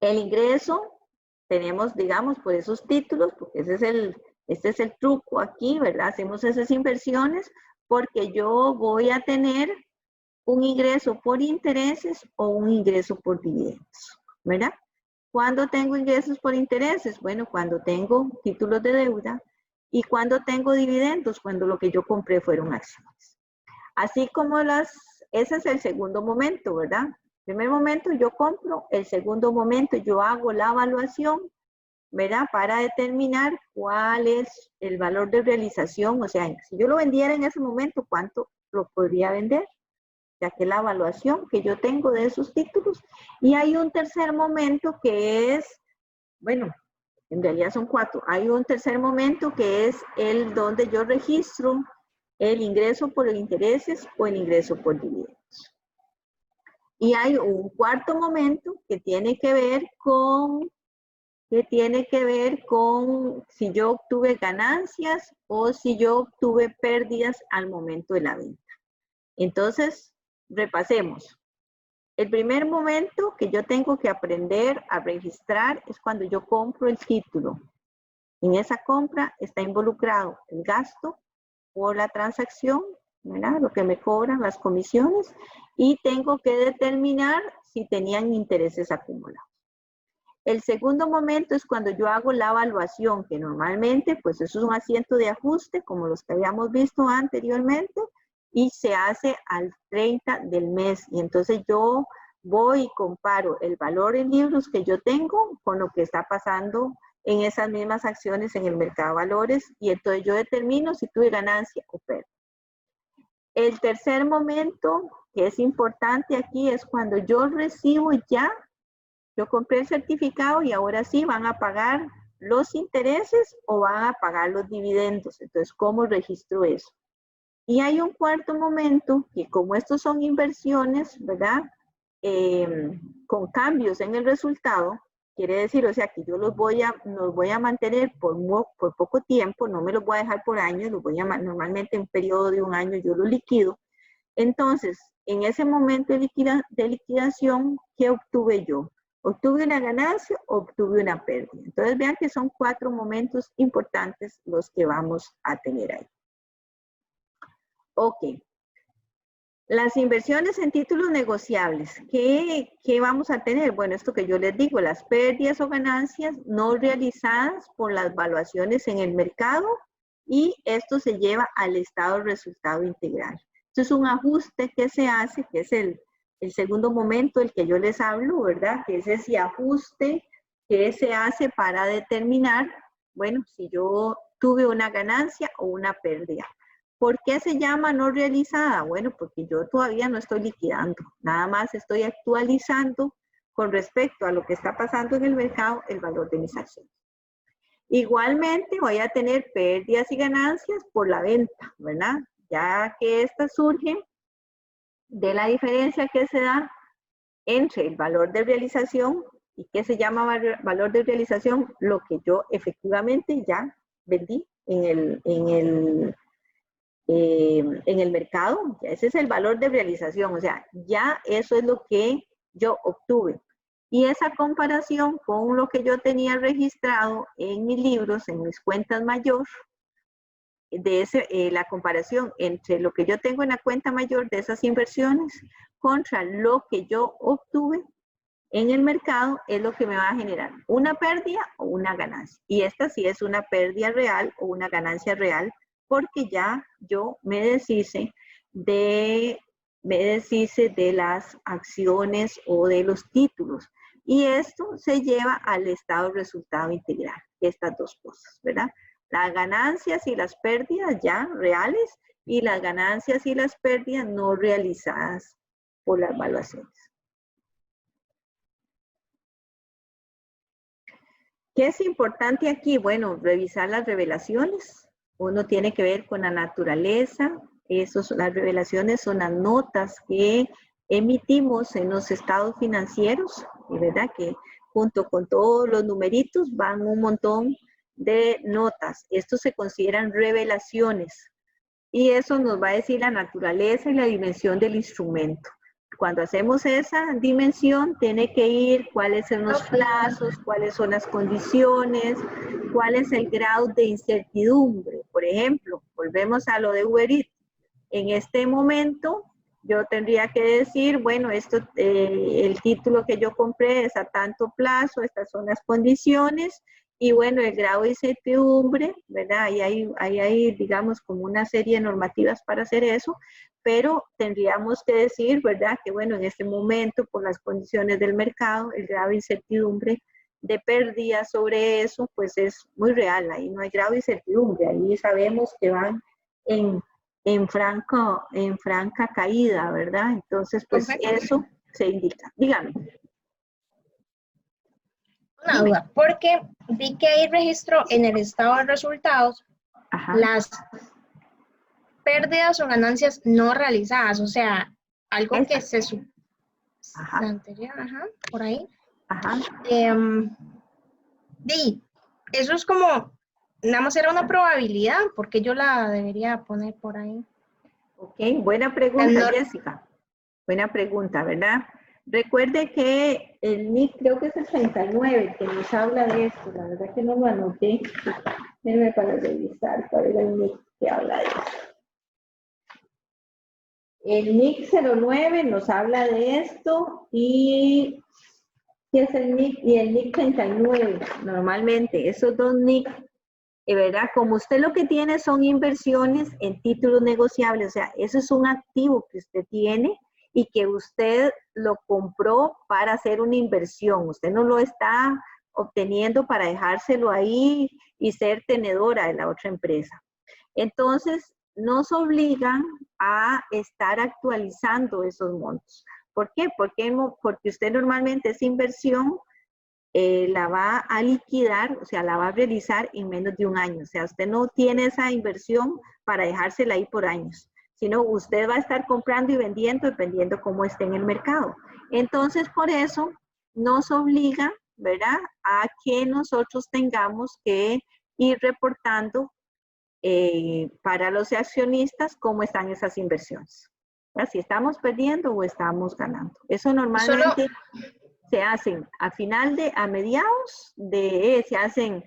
S1: El ingreso tenemos, digamos, por esos títulos, porque este es el truco aquí, ¿verdad? Hacemos esas inversiones porque yo voy a tener un ingreso por intereses o un ingreso por dividendos, ¿verdad? ¿Cuándo tengo ingresos por intereses? Bueno, cuando tengo títulos de deuda y cuando tengo dividendos, cuando lo que yo compré fueron acciones. Así como ese es el segundo momento, ¿verdad? Primer momento yo compro, el segundo momento yo hago la evaluación, ¿verdad? Para determinar cuál es el valor de realización, o sea, si yo lo vendiera en ese momento, ¿cuánto lo podría vender? Ya que la evaluación que yo tengo de esos títulos. Y hay un tercer momento que es, bueno, en realidad son cuatro. Hay un tercer momento que es el donde yo registro el ingreso por intereses o el ingreso por dividendos. Y hay un cuarto momento que tiene que ver con que tiene que ver con si yo obtuve ganancias o si yo obtuve pérdidas al momento de la venta. Entonces, repasemos. El primer momento que yo tengo que aprender a registrar es cuando yo compro el título. En esa compra está involucrado el gasto por la transacción, ¿verdad? Lo que me cobran, las comisiones, y tengo que determinar si tenían intereses acumulados. El segundo momento es cuando yo hago la evaluación, que normalmente, pues eso es un asiento de ajuste, como los que habíamos visto anteriormente, y se hace al 30 del mes. Y entonces yo voy y comparo el valor en libros que yo tengo con lo que está pasando en esas mismas acciones en el mercado de valores, y entonces yo determino si tuve ganancia o pérdida. El tercer momento que es importante aquí es cuando yo recibo ya, yo compré el certificado y ahora sí van a pagar los intereses o van a pagar los dividendos. Entonces, ¿cómo registro eso? Y hay un cuarto momento que, como estos son inversiones, ¿verdad? Con cambios en el resultado, quiere decir, o sea, que yo los voy a mantener por poco tiempo, no me los voy a dejar por años, los voy a normalmente en un periodo de un año yo los liquido. Entonces, en ese momento de liquidación, ¿qué obtuve yo? ¿Obtuve una ganancia o obtuve una pérdida? Entonces, vean que son 4 momentos importantes los que vamos a tener ahí. Ok. Las inversiones en títulos negociables, ¿qué vamos a tener? Bueno, esto que yo les digo, las pérdidas o ganancias no realizadas por las valuaciones en el mercado, y esto se lleva al estado de resultado integral. Esto es un ajuste que se hace, que es el segundo momento del que yo les hablo, ¿verdad? Que es ese ajuste que se hace para determinar, bueno, si yo tuve una ganancia o una pérdida. ¿Por qué se llama no realizada? Bueno, porque yo todavía no estoy liquidando, nada más estoy actualizando con respecto a lo que está pasando en el mercado el valor de mis acciones. Igualmente voy a tener pérdidas y ganancias por la venta, ¿verdad? Ya que estas surgen de la diferencia que se da entre el valor de realización y que se llama valor de realización, lo que yo efectivamente ya vendí en el mercado. Ese es el valor de realización, o sea, ya eso es lo que yo obtuve. Y esa comparación con lo que yo tenía registrado en mis libros, en mis cuentas mayor, la comparación entre lo que yo tengo en la cuenta mayor de esas inversiones contra lo que yo obtuve en el mercado es lo que me va a generar una pérdida o una ganancia. Y esta sí es una pérdida real o una ganancia real, porque ya yo me deshice de las acciones o de los títulos. Y esto se lleva al estado de resultado integral, estas dos cosas, ¿verdad? Las ganancias y las pérdidas ya reales y las ganancias y las pérdidas no realizadas por las evaluaciones. ¿Qué es importante aquí? Bueno, revisar las revelaciones. Uno tiene que ver con la naturaleza. Las revelaciones son las notas que emitimos en los estados financieros, ¿verdad? Que junto con todos los numeritos van un montón de notas. Estos se consideran revelaciones. Y eso nos va a decir la naturaleza y la dimensión del instrumento. Cuando hacemos esa dimensión, tiene que ir cuáles son los plazos, cuáles son las condiciones, cuál es el grado de incertidumbre. Por ejemplo, volvemos a lo de Uber Eats. En este momento, yo tendría que decir, bueno, el título que yo compré es a tanto plazo, estas son las condiciones, y bueno, el grado de incertidumbre, ¿verdad? Ahí hay, digamos, como una serie de normativas para hacer eso, pero tendríamos que decir, ¿verdad? Que bueno, en este momento, por las condiciones del mercado, el grado de incertidumbre de pérdida sobre eso, pues es muy real. Ahí no hay grado de incertidumbre, ahí sabemos que van en franca caída, ¿verdad? Entonces, pues eso se indica. Dígame.
S3: Una duda, porque vi que hay registro en el estado de resultados. Ajá. Las pérdidas o ganancias no realizadas, o sea, algo que se la anterior, ajá, por ahí.
S1: Ajá.
S3: Sí, eso es como, nada más era una probabilidad, porque yo la debería poner por ahí.
S1: Ok, buena pregunta, Jessica. Buena pregunta, ¿verdad? Recuerde que el NIC creo que es el 39 que nos habla de esto. La verdad que no lo anoté. Déjenme para revisar cuál es el NIC que habla de esto. El NIC 09 nos habla de esto y ¿qué es el NIC? Y el NIC 39. Normalmente esos dos NIC, ¿verdad? Como usted lo que tiene son inversiones en títulos negociables, o sea, eso es un activo que usted tiene y que usted lo compró para hacer una inversión. Usted no lo está obteniendo para dejárselo ahí y ser tenedora de la otra empresa. Entonces, nos obligan a estar actualizando esos montos. ¿Por qué? Porque usted normalmente esa inversión la va a liquidar, o sea, la va a realizar en menos de un año. O sea, usted no tiene esa inversión para dejársela ahí por años, sino usted va a estar comprando y vendiendo dependiendo cómo esté en el mercado. Entonces, por eso nos obliga, ¿verdad?, a que nosotros tengamos que ir reportando para los accionistas cómo están esas inversiones. ¿Verdad? Si estamos perdiendo o estamos ganando. Eso normalmente se hacen a mediados se hacen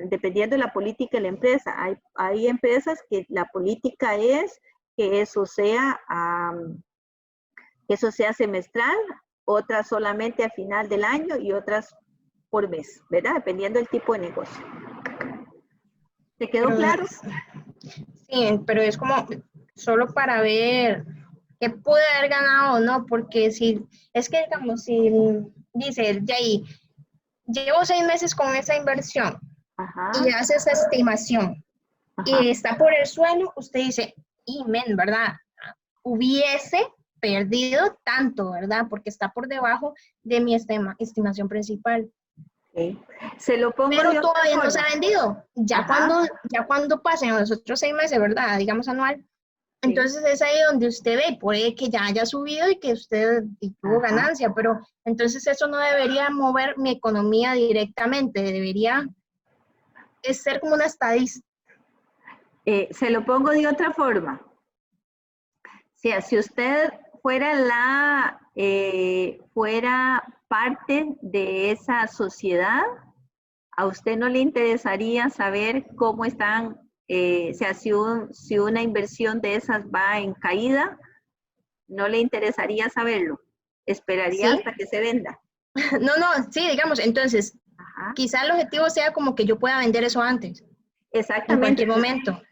S1: dependiendo de la política de la empresa. Hay empresas que la política es que eso sea semestral, otras solamente a final del año y otras por mes, ¿verdad? Dependiendo del tipo de negocio. ¿Te quedó claro?
S3: Sí, pero es como solo para ver qué pude haber ganado o no, porque si, es que digamos, si dice, Jay, llevo 6 meses con esa inversión y hace esa estimación y está por el suelo, usted dice, y men, ¿verdad? Hubiese perdido tanto, ¿verdad? Porque está por debajo de mi estimación principal.
S1: Okay. Se lo pongo
S3: pero todavía no se ha vendido. Ya cuando pasen los otros 6 meses, ¿verdad? Digamos anual. Entonces es ahí donde usted ve, puede que ya haya subido y que usted tuvo ganancia, pero entonces eso no debería mover mi economía directamente, debería ser como una estadística.
S1: Se lo pongo de otra forma. Si usted fuera fuera parte de esa sociedad, a usted no le interesaría saber cómo están, si una inversión de esas va en caída, no le interesaría saberlo. Esperaría hasta que se venda.
S3: No, sí, digamos, entonces, quizá el objetivo sea como que yo pueda vender eso antes.
S1: Exactamente.
S3: En cualquier momento.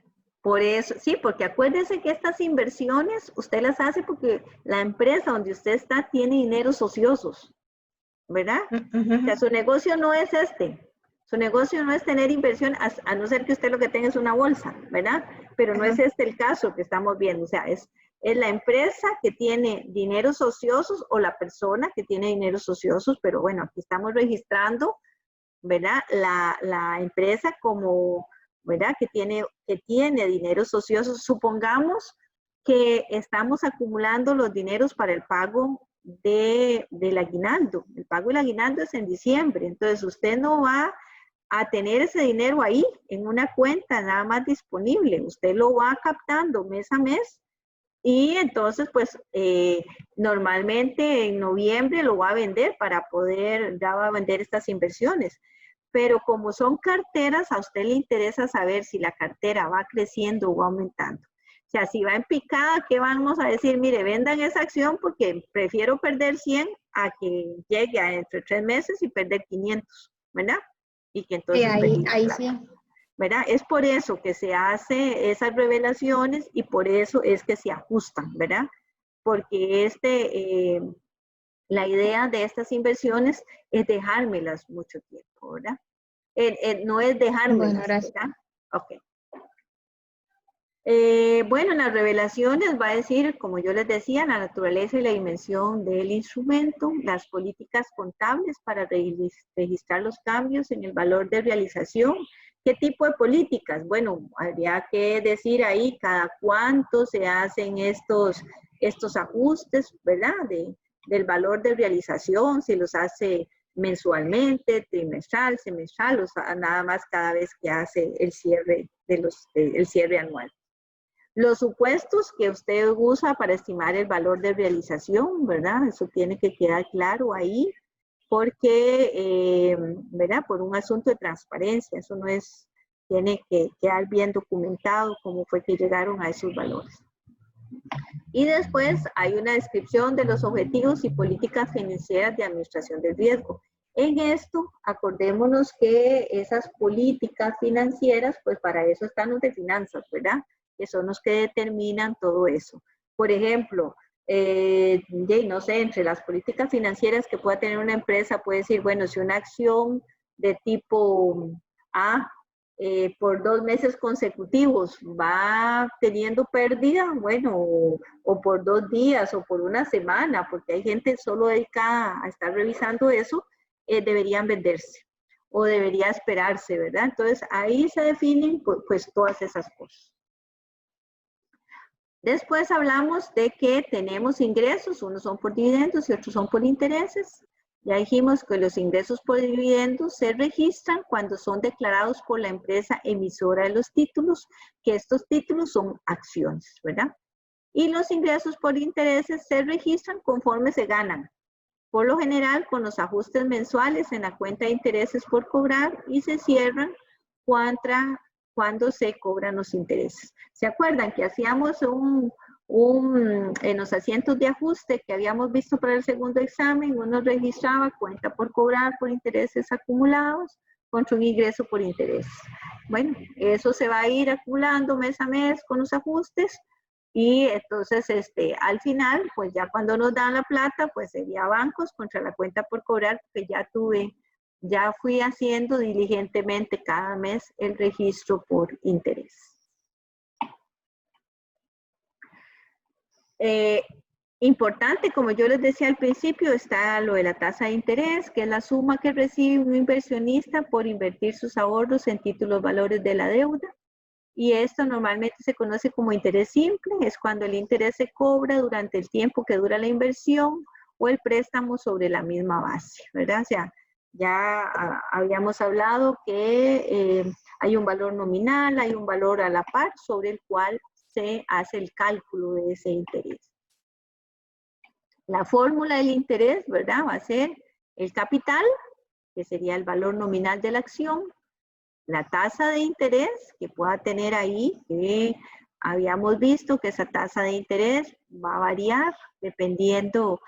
S1: Por eso, sí, porque acuérdese que estas inversiones usted las hace porque la empresa donde usted está tiene dineros ociosos, ¿verdad? O sea, su negocio no es su negocio no es tener inversión, a no ser que usted lo que tenga es una bolsa, ¿verdad? Pero no es el caso que estamos viendo, o sea, es la empresa que tiene dineros ociosos o la persona que tiene dineros ociosos, pero bueno, aquí estamos registrando, ¿verdad? La empresa como, ¿verdad? Que tiene dineros ociosos. Supongamos que estamos acumulando los dineros para el pago del aguinaldo. El pago del aguinaldo es en diciembre, entonces usted no va a tener ese dinero ahí en una cuenta nada más disponible. Usted lo va captando mes a mes y entonces pues normalmente en noviembre lo va a vender ya va a vender estas inversiones. Pero como son carteras, a usted le interesa saber si la cartera va creciendo o va aumentando. O sea, si va en picada, ¿qué vamos a decir? Mire, vendan esa acción porque prefiero perder 100 a que llegue a entre 3 meses y perder 500, ¿verdad? Y que entonces...
S3: Sí, ahí sí.
S1: ¿Verdad? Es por eso que se hace esas revelaciones y por eso es que se ajustan, ¿verdad? Porque la idea de estas inversiones es dejármelas mucho tiempo, ¿verdad? No es dejármelas,
S3: bueno, gracias.
S1: ¿verdad? Ok. Bueno, en las revelaciones va a decir, como yo les decía, la naturaleza y la dimensión del instrumento, las políticas contables para registrar los cambios en el valor de realización. ¿Qué tipo de políticas? Bueno, habría que decir ahí cada cuánto se hacen estos ajustes, ¿verdad? Del valor de realización, si los hace mensualmente, trimestral, semestral, o sea, nada más cada vez que hace el cierre, el cierre anual. Los supuestos que usted usa para estimar el valor de realización, ¿verdad? Eso tiene que quedar claro ahí, porque, ¿verdad? Por un asunto de transparencia, eso no es, tiene que quedar bien documentado cómo fue que llegaron a esos valores. Y después hay una descripción de los objetivos y políticas financieras de administración del riesgo. En esto, acordémonos que esas políticas financieras, pues para eso están los de finanzas, ¿verdad? Que son los que determinan todo eso. Por ejemplo, no sé, entre las políticas financieras que pueda tener una empresa, puede decir, bueno, si una acción de tipo A por 2 meses consecutivos va teniendo pérdida, bueno, o por 2 días o por una semana, porque hay gente solo dedicada a estar revisando eso, deberían venderse o debería esperarse, ¿verdad? Entonces ahí se definen pues todas esas cosas. Después hablamos de que tenemos ingresos, unos son por dividendos y otros son por intereses. Ya dijimos que los ingresos por dividendos se registran cuando son declarados por la empresa emisora de los títulos, que estos títulos son acciones, ¿verdad? Y los ingresos por intereses se registran conforme se ganan, por lo general con los ajustes mensuales en la cuenta de intereses por cobrar y se cierran cuando se cobran los intereses. ¿Se acuerdan que hacíamos en los asientos de ajuste que habíamos visto para el segundo examen? Uno registraba cuenta por cobrar por intereses acumulados contra un ingreso por intereses. Bueno, eso se va a ir acumulando mes a mes con los ajustes y entonces al final, pues ya cuando nos dan la plata, pues sería bancos contra la cuenta por cobrar que ya fui haciendo diligentemente cada mes el registro por interés. Importante, como yo les decía al principio, está lo de la tasa de interés, que es la suma que recibe un inversionista por invertir sus ahorros en títulos valores de la deuda. Y esto normalmente se conoce como interés simple, es cuando el interés se cobra durante el tiempo que dura la inversión o el préstamo sobre la misma base, ¿verdad? O sea, ya habíamos hablado que hay un valor nominal, hay un valor a la par sobre el cual se hace el cálculo de ese interés. La fórmula del interés, ¿verdad? Va a ser el capital, que sería el valor nominal de la acción, la tasa de interés que pueda tener ahí, que habíamos visto que esa tasa de interés va a variar dependiendo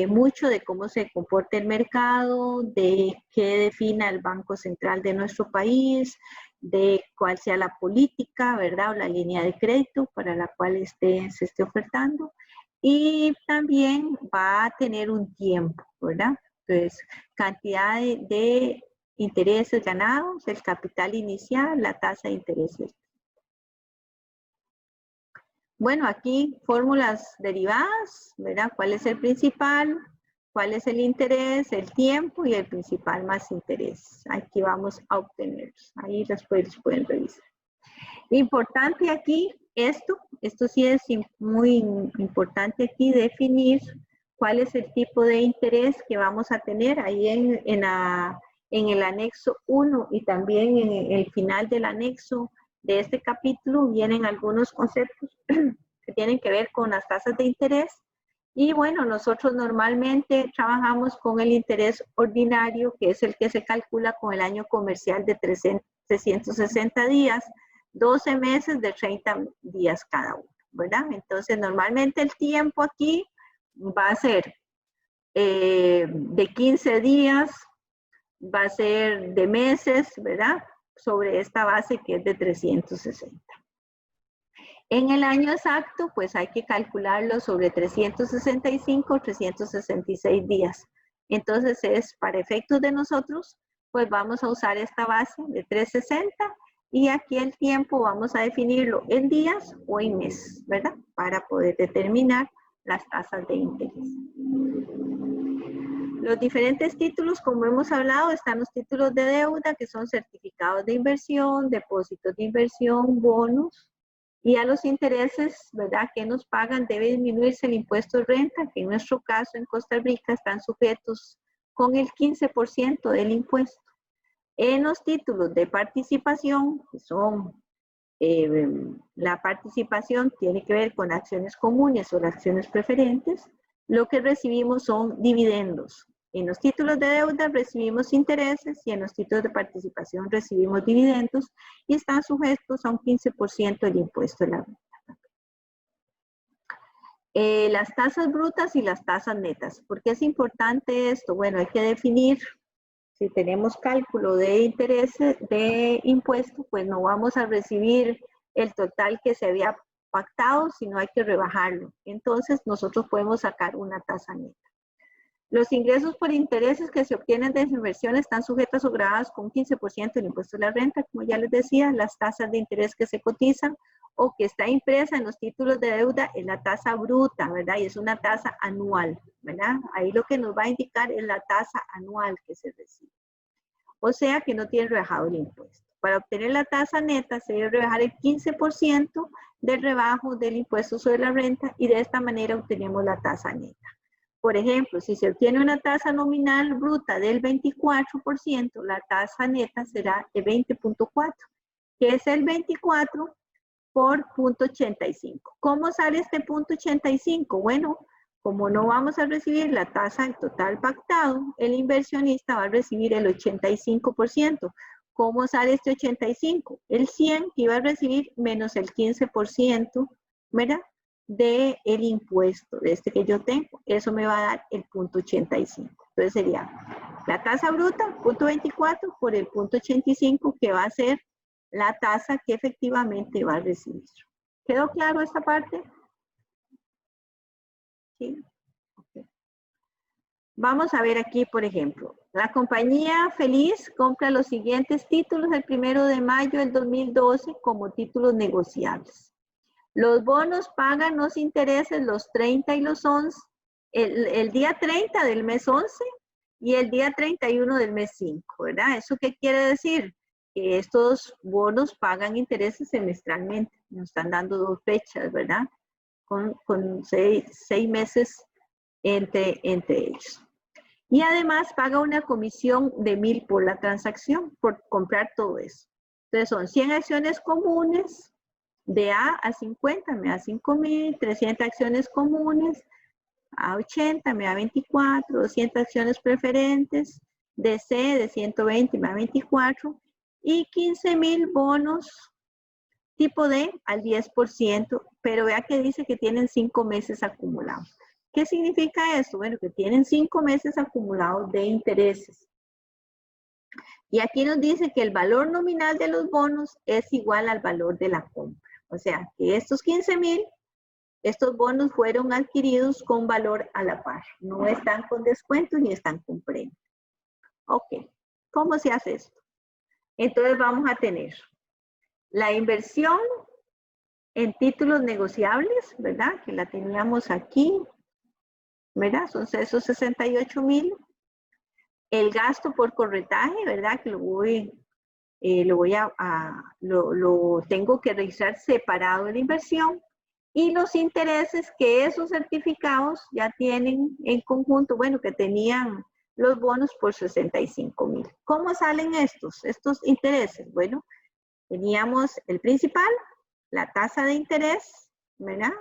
S1: mucho de cómo se comporte el mercado, de qué defina el Banco Central de nuestro país, de cuál sea la política, ¿verdad? O la línea de crédito para la cual se esté ofertando. Y también va a tener un tiempo, ¿verdad? Entonces, cantidad de intereses ganados, el capital inicial, la tasa de interés. Bueno, aquí fórmulas derivadas, ¿verdad? ¿Cuál es el principal? ¿Cuál es el interés? El tiempo y el principal más interés. Aquí vamos a obtenerlos. Ahí después los pueden revisar. Importante aquí, esto sí es muy importante aquí definir cuál es el tipo de interés que vamos a tener ahí en el anexo 1 y también en el final del anexo de este capítulo vienen algunos conceptos que tienen que ver con las tasas de interés. Y bueno, nosotros normalmente trabajamos con el interés ordinario, que es el que se calcula con el año comercial de 360 días, 12 meses de 30 días cada uno, ¿verdad? Entonces, normalmente el tiempo aquí va a ser de 15 días, va a ser de meses, ¿verdad? Sobre esta base que es de 360. En el año exacto, pues hay que calcularlo sobre 365 o 366 días. Entonces, para efectos de nosotros, pues vamos a usar esta base de 360 y aquí el tiempo vamos a definirlo en días o en meses, ¿verdad? Para poder determinar las tasas de interés. Los diferentes títulos, como hemos hablado, están los títulos de deuda, que son certificados de inversión, depósitos de inversión, bonos, y a los intereses, ¿verdad?, que nos pagan, debe disminuirse el impuesto de renta, que en nuestro caso en Costa Rica están sujetos con el 15% del impuesto. En los títulos de participación, que son, la participación tiene que ver con acciones comunes o acciones preferentes, lo que recibimos son dividendos. En los títulos de deuda recibimos intereses y en los títulos de participación recibimos dividendos y están sujetos a un 15% del impuesto de la renta. Las tasas brutas y las tasas netas. ¿Por qué es importante esto? Bueno, hay que definir, si tenemos cálculo de intereses de impuesto, pues no vamos a recibir el total que se había pactado, sino hay que rebajarlo. Entonces, nosotros podemos sacar una tasa neta. Los ingresos por intereses que se obtienen de inversión están sujetos o grabados con 15% del impuesto de la renta, como ya les decía, las tasas de interés que se cotizan o que está impresa en los títulos de deuda es la tasa bruta, ¿verdad? Y es una tasa anual, ¿verdad? Ahí lo que nos va a indicar es la tasa anual que se recibe. O sea que no tiene rebajado el impuesto. Para obtener la tasa neta se debe rebajar el 15% del rebajo del impuesto sobre la renta y de esta manera obtenemos la tasa neta. Por ejemplo, si se obtiene una tasa nominal bruta del 24%, la tasa neta será de 20.4, que es el 24 por 0.85. ¿Cómo sale este 0.85? Bueno, como no vamos a recibir la tasa del total pactado, el inversionista va a recibir el 85%. ¿Cómo sale este 85? El 100 que iba a recibir menos el 15%, ¿verdad? Del impuesto, de este que yo tengo. Eso me va a dar el 0.85. Entonces sería la tasa bruta, 0.24 por el 0.85, que va a ser la tasa que efectivamente va a recibir. ¿Quedó claro esta parte? Sí. Okay. Vamos a ver aquí, por ejemplo, la compañía Feliz compra los siguientes títulos el 1 de mayo del 2012 como títulos negociables. Los bonos pagan los intereses los 30 y los 11, el día 30 del mes 11 y el día 31 del mes 5, ¿verdad? ¿Eso qué quiere decir? Que estos bonos pagan intereses semestralmente, nos están dando 2 fechas, ¿verdad? Con 6 meses entre ellos. Y además paga una comisión de 1,000 por la transacción, por comprar todo eso. Entonces son 100 acciones comunes, de A a 50 me da 5,000, 300 acciones comunes, a 80 me da 24, 200 acciones preferentes, de C de 120 me da 24, y 15,000 bonos tipo D al 10%, pero vea que dice que tienen 5 meses acumulados. ¿Qué significa esto? Bueno, que tienen 5 meses acumulados de intereses. Y aquí nos dice que el valor nominal de los bonos es igual al valor de la compra. O sea, que estos 15,000, estos bonos fueron adquiridos con valor a la par. No están con descuento ni están con premio. Ok, ¿cómo se hace esto? Entonces vamos a tener la inversión en títulos negociables, ¿verdad? Que la teníamos aquí, ¿verdad? Son esos 68,000. El gasto por corretaje, ¿verdad? Que lo tengo que registrar separado de la inversión. Y los intereses que esos certificados ya tienen en conjunto, bueno, que tenían los bonos por 65,000. ¿Cómo salen estos intereses? Bueno, teníamos el principal, la tasa de interés, ¿verdad?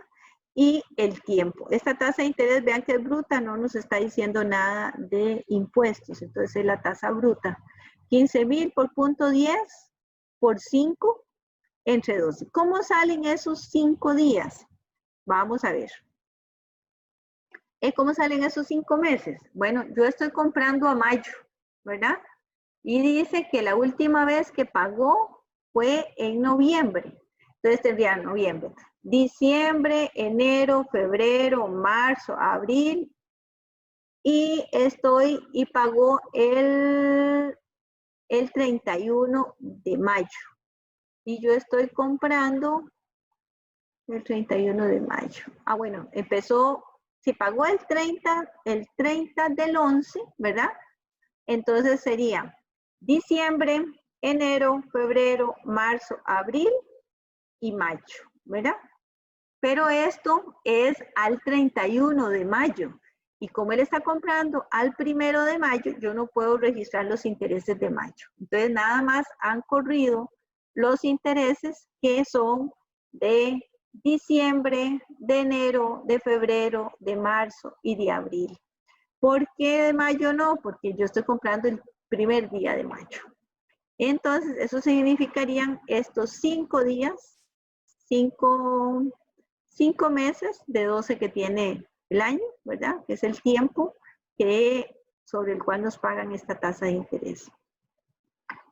S1: Y el tiempo. Esta tasa de interés, vean que es bruta, no nos está diciendo nada de impuestos, entonces es la tasa bruta. 15,000 por 0.10 por 5 entre 12. ¿Cómo salen esos 5 días? Vamos a ver. ¿Cómo salen esos 5 meses? Bueno, yo estoy comprando a mayo, ¿verdad? Y dice que la última vez que pagó fue en noviembre. Entonces tendría noviembre, diciembre, enero, febrero, marzo, abril. Y pagó el 31 de mayo. Y yo estoy comprando el 31 de mayo. Ah, bueno, empezó, si pagó el 30 del 11, ¿verdad? Entonces sería diciembre, enero, febrero, marzo, abril y mayo, ¿verdad? Pero esto es al 31 de mayo. Y como él está comprando al 1 de mayo, yo no puedo registrar los intereses de mayo. Entonces, nada más han corrido los intereses que son de diciembre, de enero, de febrero, de marzo y de abril. ¿Por qué de mayo no? Porque yo estoy comprando el primer día de mayo. Entonces, eso significarían estos 5 días, 5 meses de 12 que tiene el año, ¿verdad? Que es el tiempo sobre el cual nos pagan esta tasa de interés.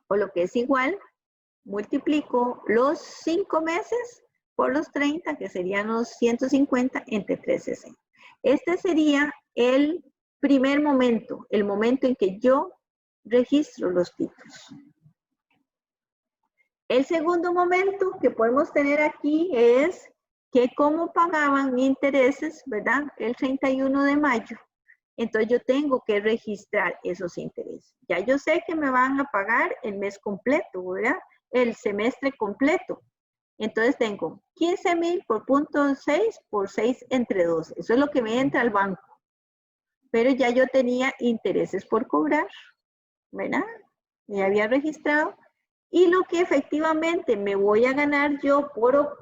S1: O lo que es igual, multiplico los 5 meses por los 30, que serían los 150 entre 360. Este sería el primer momento, el momento en que yo registro los títulos. El segundo momento que podemos tener aquí es que como pagaban intereses, ¿verdad? El 31 de mayo. Entonces yo tengo que registrar esos intereses. Ya yo sé que me van a pagar el mes completo, ¿verdad? El semestre completo. Entonces tengo 15,000 por punto 6 por 6 entre 12. Eso es lo que me entra al banco. Pero ya yo tenía intereses por cobrar, ¿verdad? Me había registrado. Y lo que efectivamente me voy a ganar yo por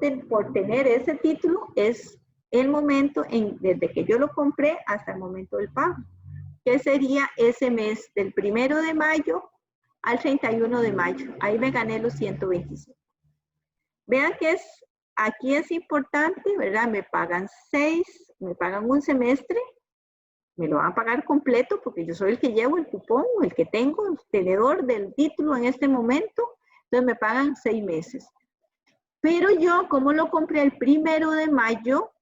S1: tener ese título es el momento desde que yo lo compré hasta el momento del pago, que sería ese mes del 1 de mayo al 31 de mayo. Ahí me gané los 125. Vean que aquí es importante, ¿verdad? Me pagan un semestre, me lo van a pagar completo porque yo soy el que llevo el cupón, el que tengo, el tenedor del título en este momento. Entonces me pagan 6 meses. Pero yo, como lo compré el 1 de mayo,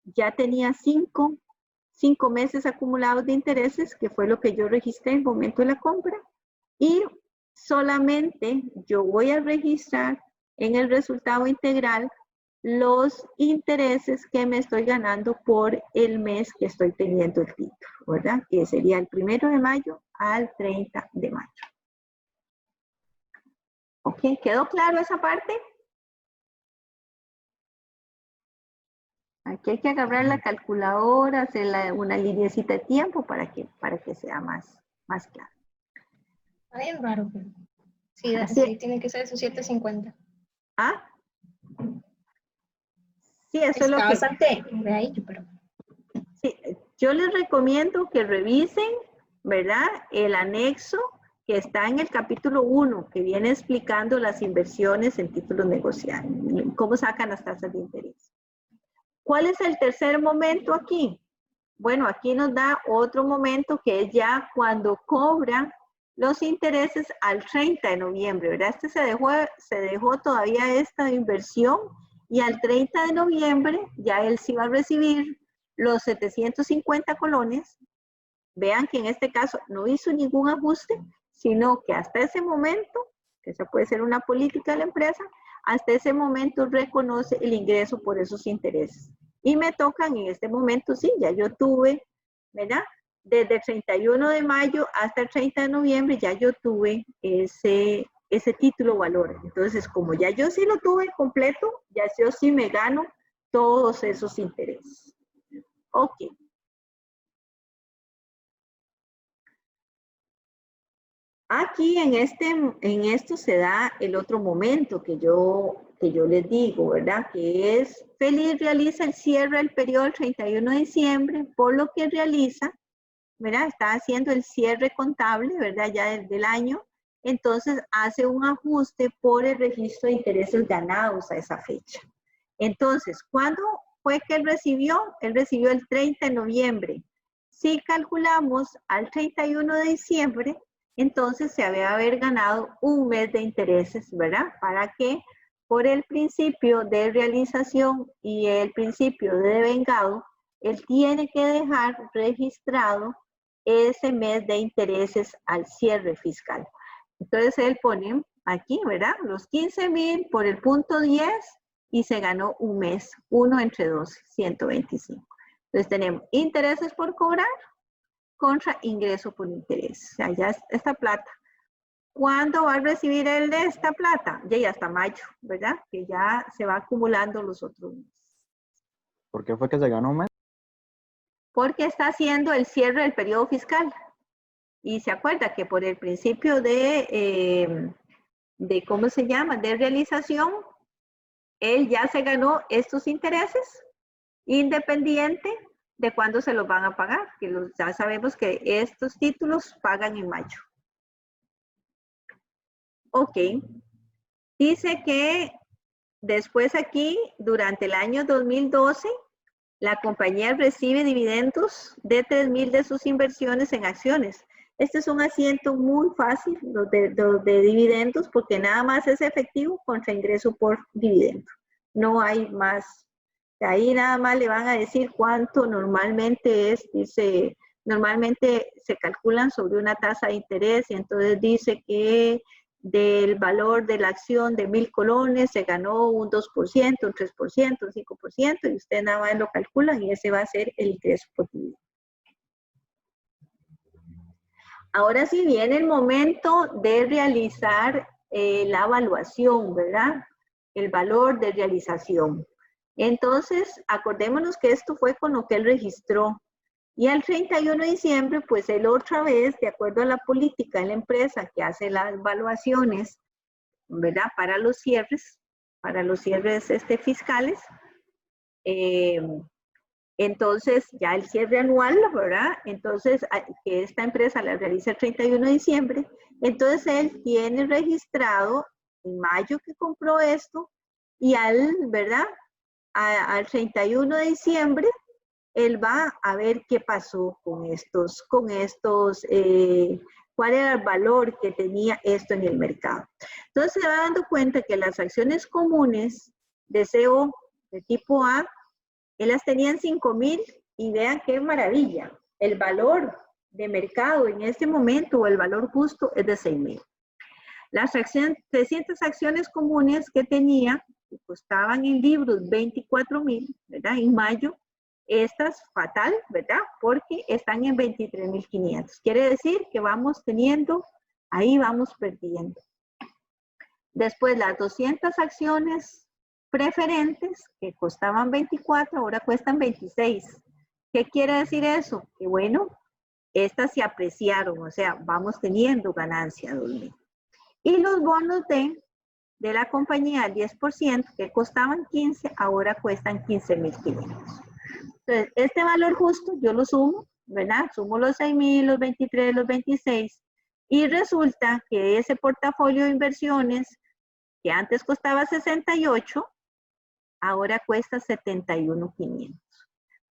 S1: ya tenía 5 meses acumulados de intereses, que fue lo que yo registré en el momento de la compra. Y solamente yo voy a registrar en el resultado integral los intereses que me estoy ganando por el mes que estoy teniendo el título, ¿verdad? Que sería el 1 de mayo al 30 de mayo. ¿Ok? ¿Quedó claro esa parte? Aquí hay que agarrar la calculadora, hacer una lineecita de tiempo para que sea más claro.
S3: Está bien raro, pero sí,
S1: Así.
S3: tiene que ser esos 750.
S1: ¿Ah? Sí, eso es lo
S3: Está
S1: que...
S3: bastante ahí, pero...
S1: Sí, yo les recomiendo que revisen, ¿verdad? El anexo que está en el capítulo 1, que viene explicando las inversiones en títulos negociables, cómo sacan las tasas de interés. ¿Cuál es el tercer momento aquí? Bueno, aquí nos da otro momento que es ya cuando cobran los intereses al 30 de noviembre, ¿verdad? Se dejó todavía esta inversión y al 30 de noviembre ya él sí va a recibir los 750 colones. Vean que en este caso no hizo ningún ajuste, sino que hasta ese momento, que esa puede ser una política de la empresa, hasta ese momento reconoce el ingreso por esos intereses. Y me tocan en este momento, sí, ya yo tuve, ¿verdad? Desde el 31 de mayo hasta el 30 de noviembre ya yo tuve ese título valor. Entonces, como ya yo sí lo tuve completo, ya yo sí me gano todos esos intereses. Ok. Aquí en esto se da el otro momento que yo les digo, ¿verdad? Que es Feliz realiza el cierre del periodo el 31 de diciembre, por lo que realiza, ¿verdad? Está haciendo el cierre contable, ¿verdad? Ya del año. Entonces hace un ajuste por el registro de intereses ganados a esa fecha. Entonces, ¿cuándo fue que él recibió? Él recibió el 30 de noviembre. Si calculamos al 31 de diciembre, entonces se había haber ganado un mes de intereses, ¿verdad? Para que por el principio de realización y el principio de devengado, él tiene que dejar registrado ese mes de intereses al cierre fiscal. Entonces él pone aquí, ¿verdad? Los 15,000 por el punto 10 y se ganó un mes, 1 entre 12, 125. Entonces tenemos intereses por cobrar contra ingreso por interés. O sea, ya esta plata. ¿Cuándo va a recibir él de esta plata? Ya hasta mayo, ¿verdad? Que ya se va acumulando los otros meses.
S4: ¿Por qué fue que se ganó un mes?
S1: porque está haciendo el cierre del periodo fiscal. Y se acuerda que por el principio de ¿cómo se llama?, de realización, él ya se ganó estos intereses, independiente de cuándo se los van a pagar, que ya sabemos que estos títulos pagan en mayo. Ok. Dice que después aquí, durante el año 2012, la compañía recibe dividendos de 3.000 de sus inversiones en acciones. Este es un asiento muy fácil, los de dividendos, porque nada más es efectivo contra ingreso por dividendo. No hay más. Ahí nada más le van a decir cuánto normalmente es. Dice, normalmente se calculan sobre una tasa de interés y entonces dice que del valor de la acción de 1.000 colones se ganó un 2%, un 3%, un 5%, y usted nada más lo calculan y ese va a ser el ingreso por dividendo. Ahora sí viene el momento de realizar la evaluación, ¿verdad? El valor de realización. Entonces, acordémonos que esto fue con lo que él registró. Y al 31 de diciembre, pues él otra vez, de acuerdo a la política de la empresa que hace las evaluaciones, ¿verdad? Para los cierres fiscales, entonces ya el cierre anual, ¿verdad? Entonces, que esta empresa la realiza el 31 de diciembre, entonces él tiene registrado en mayo que compró esto y ¿verdad? Al 31 de diciembre, él va a ver qué pasó con estos, cuál era el valor que tenía esto en el mercado. Entonces se va dando cuenta que las acciones comunes de CO de tipo A, él las tenía en 5.000 y vean qué maravilla. El valor de mercado en este momento, o el valor justo, es de 6.000. Las 300 acciones comunes que tenía, que costaban en libros 24.000, ¿verdad? En mayo, estas fatal, ¿verdad? Porque están en 23.500. Quiere decir que vamos teniendo, ahí vamos perdiendo. Después las 200 acciones preferentes que costaban 24, ahora cuestan 26. ¿Qué quiere decir eso? Que bueno, estas se apreciaron, o sea, vamos teniendo ganancia. 2.000. Y los bonos de la compañía al 10%, que costaban 15, ahora cuestan 15.500. Entonces, este valor justo yo lo sumo, ¿verdad? Sumo los 6.000, los 23, los 26, y resulta que ese portafolio de inversiones, que antes costaba 68, ahora cuesta 71.500.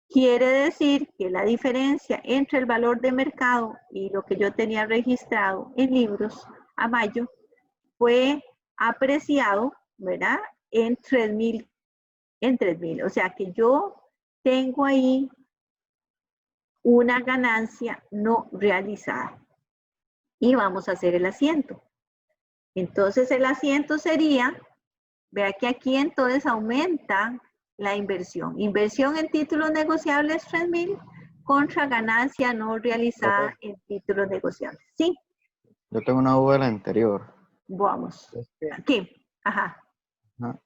S1: Quiere decir que la diferencia entre el valor de mercado y lo que yo tenía registrado en libros a mayo fue apreciado, ¿verdad? En 3.000. O sea que yo tengo ahí una ganancia no realizada. Y vamos a hacer el asiento. Entonces el asiento sería, vea que aquí entonces aumenta la inversión. Inversión en títulos negociables 3.000 contra ganancia no realizada en títulos negociables. ¿Sí?
S4: Yo tengo una duda de la anterior.
S1: Vamos. Aquí. Ajá.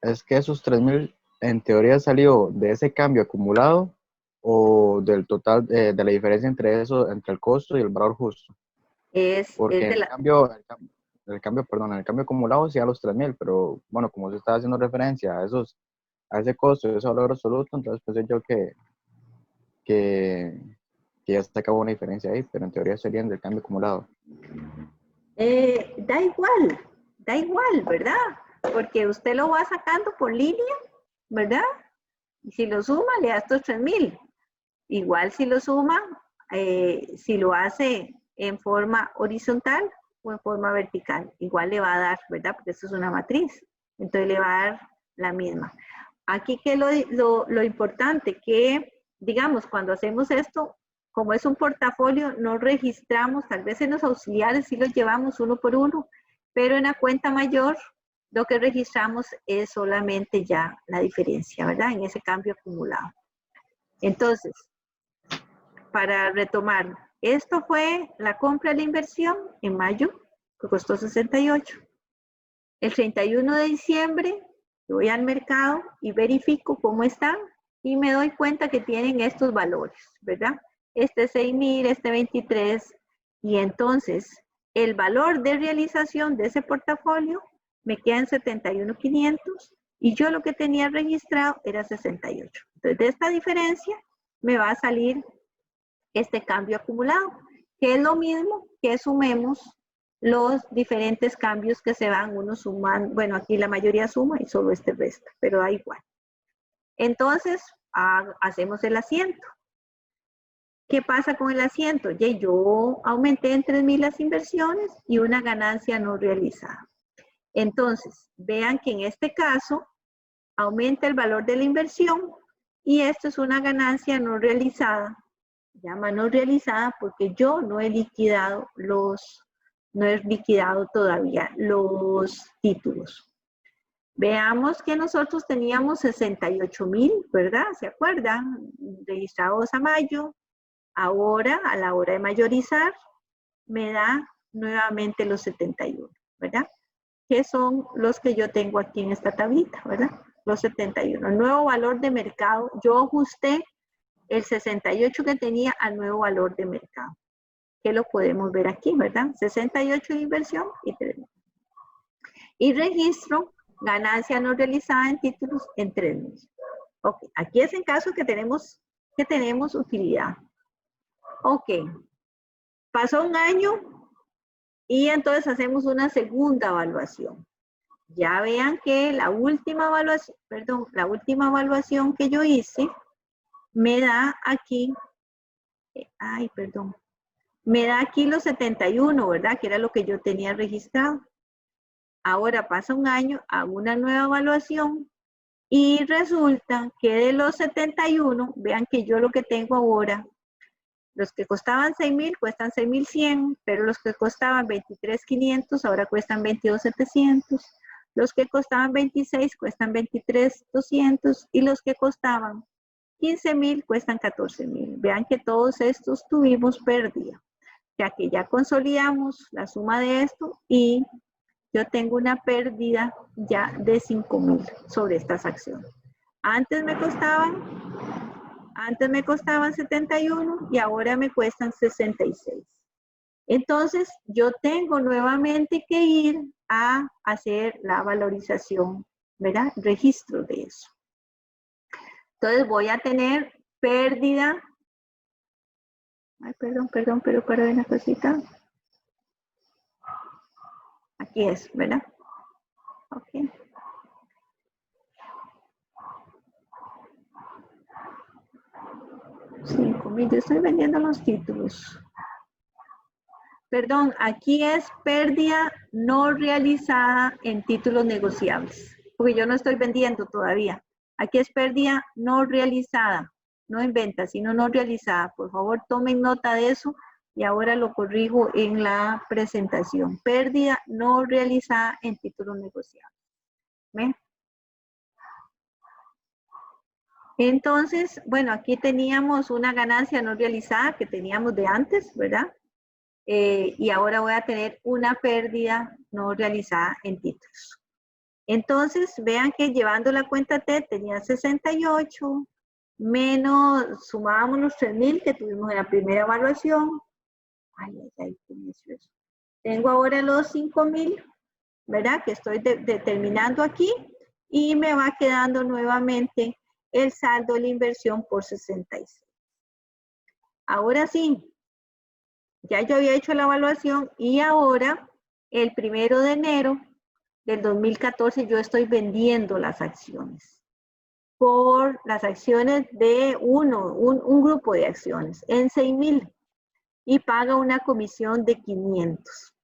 S4: Es que esos 3.000 en teoría salió de ese cambio acumulado o del total de la diferencia entre eso, entre el costo y el valor justo. Porque el cambio acumulado sí a los 3.000, pero bueno, como se está haciendo referencia a ese costo y ese valor absoluto, entonces pensé yo que ya se acabó una diferencia ahí, pero en teoría serían del cambio acumulado.
S1: Da igual, ¿verdad? Porque usted lo va sacando por línea, ¿verdad? Y si lo suma, le da estos 3.000. Igual si lo suma, si lo hace en forma horizontal o en forma vertical, igual le va a dar, ¿verdad? Porque esto es una matriz, entonces le va a dar la misma. Aquí que lo importante, que digamos, cuando hacemos esto, como es un portafolio, no registramos, tal vez en los auxiliares sí los llevamos uno por uno, pero en la cuenta mayor lo que registramos es solamente ya la diferencia, ¿verdad? En ese cambio acumulado. Entonces, para retomar, esto fue la compra de la inversión en mayo, que costó 68. El 31 de diciembre, voy al mercado y verifico cómo están y me doy cuenta que tienen estos valores, ¿verdad? este 6,000, este 23, y entonces el valor de realización de ese portafolio me queda en 71,500 y yo lo que tenía registrado era 68. Entonces, de esta diferencia me va a salir este cambio acumulado, que es lo mismo que sumemos los diferentes cambios que se van, uno suman, bueno, aquí la mayoría suma y solo este resta, pero da igual. Entonces, hacemos el asiento. ¿Qué pasa con el asiento? Yo aumenté en 3,000 las inversiones y una ganancia no realizada. Entonces, vean que en este caso aumenta el valor de la inversión y esto es una ganancia no realizada. Se llama no realizada porque yo no he liquidado todavía los títulos. Veamos que nosotros teníamos 68,000, ¿verdad? ¿Se acuerdan? Registrados a mayo. Ahora, a la hora de mayorizar, me da nuevamente los 71, ¿verdad? Que son los que yo tengo aquí en esta tablita, ¿verdad? Los 71. El nuevo valor de mercado, yo ajusté el 68 que tenía al nuevo valor de mercado, que lo podemos ver aquí, ¿verdad? 68 de inversión y 3,000. Y registro ganancia no realizada en títulos en 3,000. Ok, aquí es en caso que tenemos utilidad. Ok, pasó un año y entonces hacemos una segunda evaluación. Ya vean que la última evaluación que yo hice me da aquí, me da aquí los 71, ¿verdad? Que era lo que yo tenía registrado. Ahora pasa un año, hago una nueva evaluación y resulta que de los 71, vean que yo lo que tengo ahora, los que costaban 6,000 cuestan 6,100, pero los que costaban 23,500 ahora cuestan 22,700. Los que costaban 26 cuestan 23,200 y los que costaban 15,000 cuestan 14,000. Vean que todos estos tuvimos pérdida, ya que ya consolidamos la suma de esto y yo tengo una pérdida ya de 5,000 sobre estas acciones. Antes me costaban 71 y ahora me cuestan 66. Entonces, yo tengo nuevamente que ir a hacer la valorización, ¿verdad? Registro de eso. Entonces, voy a tener pérdida. Perdón, pero para una cosita. Aquí es, ¿verdad? Ok. Yo estoy vendiendo los títulos. Perdón, aquí es pérdida no realizada en títulos negociables, porque yo no estoy vendiendo todavía. Aquí es pérdida no realizada, no en venta, sino no realizada. Por favor, tomen nota de eso y ahora lo corrijo en la presentación. Pérdida no realizada en títulos negociables. ¿Ven? Entonces, bueno, aquí teníamos una ganancia no realizada que teníamos de antes, ¿verdad? Y ahora voy a tener una pérdida no realizada en títulos. Entonces, vean que llevando la cuenta T tenía 68, menos, sumábamos los 3,000 que tuvimos en la primera evaluación. Tengo ahora los 5,000, ¿verdad? Que estoy determinando aquí y me va quedando nuevamente el saldo de la inversión por 66. Ahora sí, ya yo había hecho la evaluación y ahora, el 1 de enero del 2014, yo estoy vendiendo las acciones. Por las acciones de un grupo de acciones en 6,000 y paga una comisión de 500.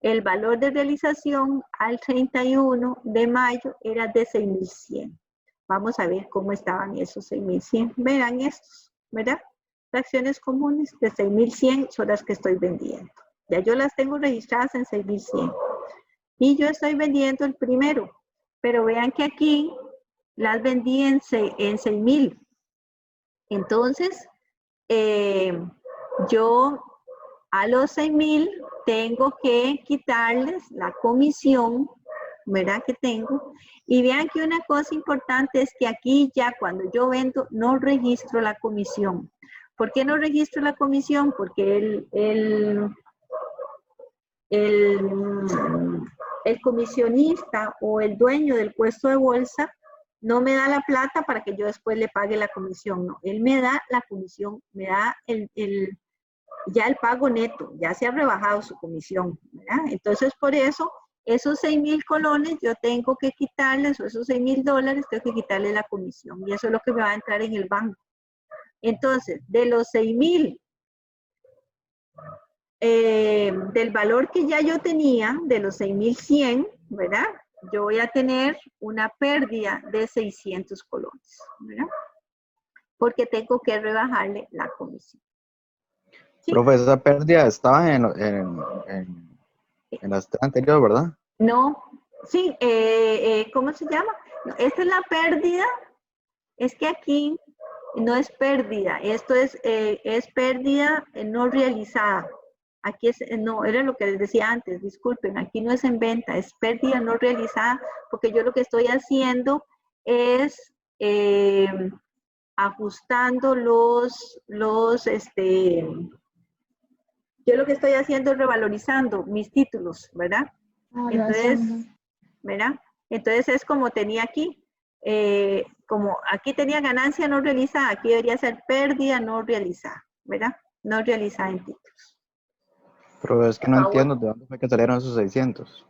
S1: El valor de realización al 31 de mayo era de 6,100. Vamos a ver cómo estaban esos 6,100. Verán estos, ¿verdad? Acciones comunes de 6,100 son las que estoy vendiendo. Ya yo las tengo registradas en 6,100. Y yo estoy vendiendo el primero. Pero vean que aquí las vendí en 6,000. Entonces, yo a los 6,000 tengo que quitarles la comisión, ¿verdad? Que tengo. Y vean que una cosa importante es que aquí ya cuando yo vendo no registro la comisión. ¿Por qué no registro la comisión? Porque el comisionista o el dueño del puesto de bolsa no me da la plata para que yo después le pague la comisión, no. Él me da la comisión, me da ya el pago neto, ya se ha rebajado su comisión, ¿verdad? Entonces, por eso, esos 6,000 colones yo tengo que quitarles, o esos $6,000, tengo que quitarle la comisión, y eso es lo que me va a entrar en el banco. Entonces, de los 6,000, del valor que ya yo tenía, de los 6,100, ¿verdad? Yo voy a tener una pérdida de 600 colones, ¿verdad? Porque tengo que rebajarle la comisión. ¿Sí?
S4: Profe, esa pérdida estaba en la anterior, ¿verdad?
S1: No, sí, ¿cómo se llama? No, esta es la pérdida, es que aquí no es pérdida, esto es pérdida no realizada. Aquí no, era lo que les decía antes, disculpen, aquí no es en venta, es pérdida no realizada, porque yo lo que estoy haciendo es ajustando yo lo que estoy haciendo es revalorizando mis títulos, ¿verdad? Entonces, ¿verdad? Entonces es como tenía aquí, como aquí tenía ganancia no realizada, aquí debería ser pérdida no realizada, ¿verdad? No realizada en títulos.
S4: Pero es que no entiendo de dónde fue que salieron esos 600.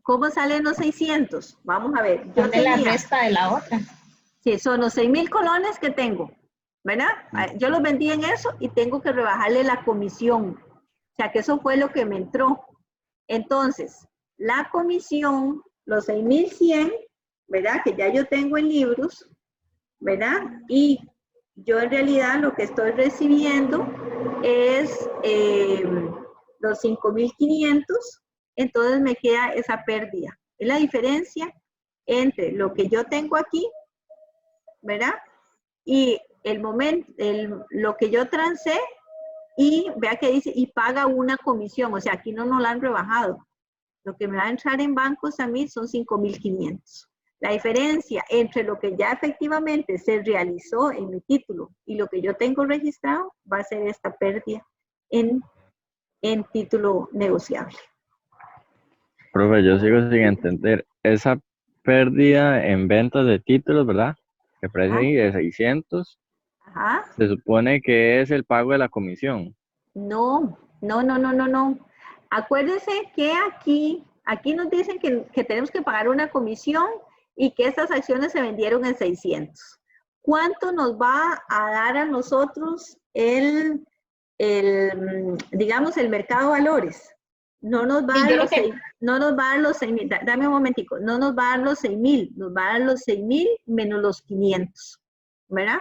S1: ¿Cómo salen los 600? Vamos a ver. Yo
S3: ¿Dónde la
S1: tenía,
S3: resta de la otra?
S1: sí, son los 6,000 colones que tengo, ¿verdad? Yo los vendí en eso y tengo que rebajarle la comisión. O sea, que eso fue lo que me entró. Entonces, la comisión, los 6,100, ¿verdad? Que ya yo tengo en libros, ¿verdad? Y yo en realidad lo que estoy recibiendo es los 5,500, entonces me queda esa pérdida. Es la diferencia entre lo que yo tengo aquí, ¿verdad? Y lo que yo transé, y vea que dice, y paga una comisión, o sea, aquí no nos la han rebajado. Lo que me va a entrar en bancos a mí son 5,500. La diferencia entre lo que ya efectivamente se realizó en mi título y lo que yo tengo registrado va a ser esta pérdida en título negociable.
S7: Profe, yo sigo sin entender. Esa pérdida en ventas de títulos, ¿verdad? Que aparece ahí de 600,
S1: Ajá.
S7: se supone que es el pago de la comisión.
S1: No. Acuérdense que aquí nos dicen que tenemos que pagar una comisión y que estas acciones se vendieron en 600. ¿Cuánto nos va a dar a nosotros digamos, el mercado de valores? No nos va a dar los 6,000, dame un momentico, no nos va a dar los 6,000, nos va a dar los 6,000 menos los 500, ¿verdad?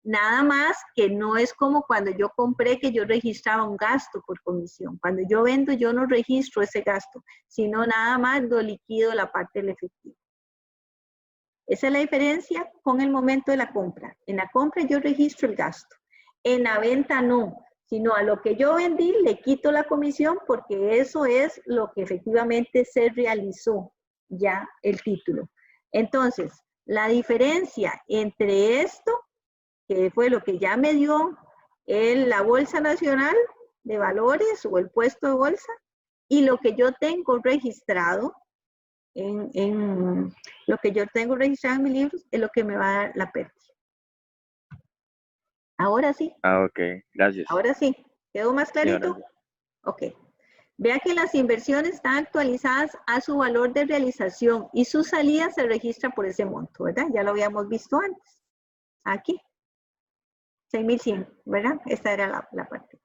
S1: Nada más que no es como cuando yo compré que yo registraba un gasto por comisión. Cuando yo vendo yo no registro ese gasto, sino nada más lo liquido la parte del efectivo. Esa es la diferencia con el momento de la compra. En la compra yo registro el gasto. En la venta no, sino a lo que yo vendí le quito la comisión porque eso es lo que efectivamente se realizó ya el título. Entonces, la diferencia entre esto, que fue lo que ya me dio la Bolsa Nacional de Valores o el puesto de bolsa, y lo que yo tengo registrado en lo que yo tengo registrado en mis libros, es lo que me va a dar la pérdida. Ahora sí.
S7: Ah, ok, gracias.
S1: Ahora sí. ¿Quedó más clarito?
S7: Sí,
S1: ok. Vea que las inversiones están actualizadas a su valor de realización y su salida se registra por ese monto, ¿verdad? Ya lo habíamos visto antes. Aquí. 6,100, ¿verdad? Esta era la parte.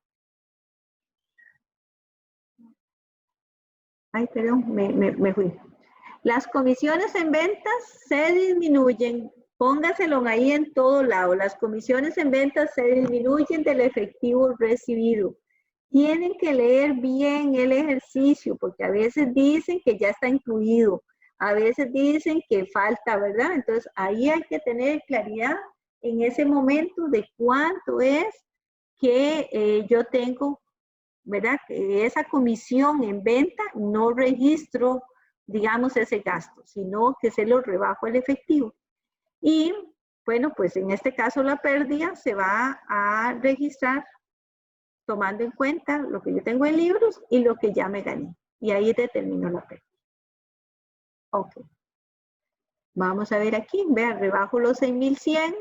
S1: Ay, perdón, me fui. Las comisiones en ventas se disminuyen. Póngaselo ahí en todo lado. Las comisiones en ventas se disminuyen del efectivo recibido. Tienen que leer bien el ejercicio, porque a veces dicen que ya está incluido. A veces dicen que falta, ¿verdad? Entonces, ahí hay que tener claridad en ese momento de cuánto es que yo tengo, ¿verdad? Que esa comisión en venta no registro, digamos, ese gasto, sino que se lo rebajo el efectivo. Y Bueno, pues en este caso la pérdida se va a registrar tomando en cuenta lo que yo tengo en libros y lo que ya me gané. Y ahí determino la pérdida. Ok. Vamos a ver aquí, vean, rebajo los 6.100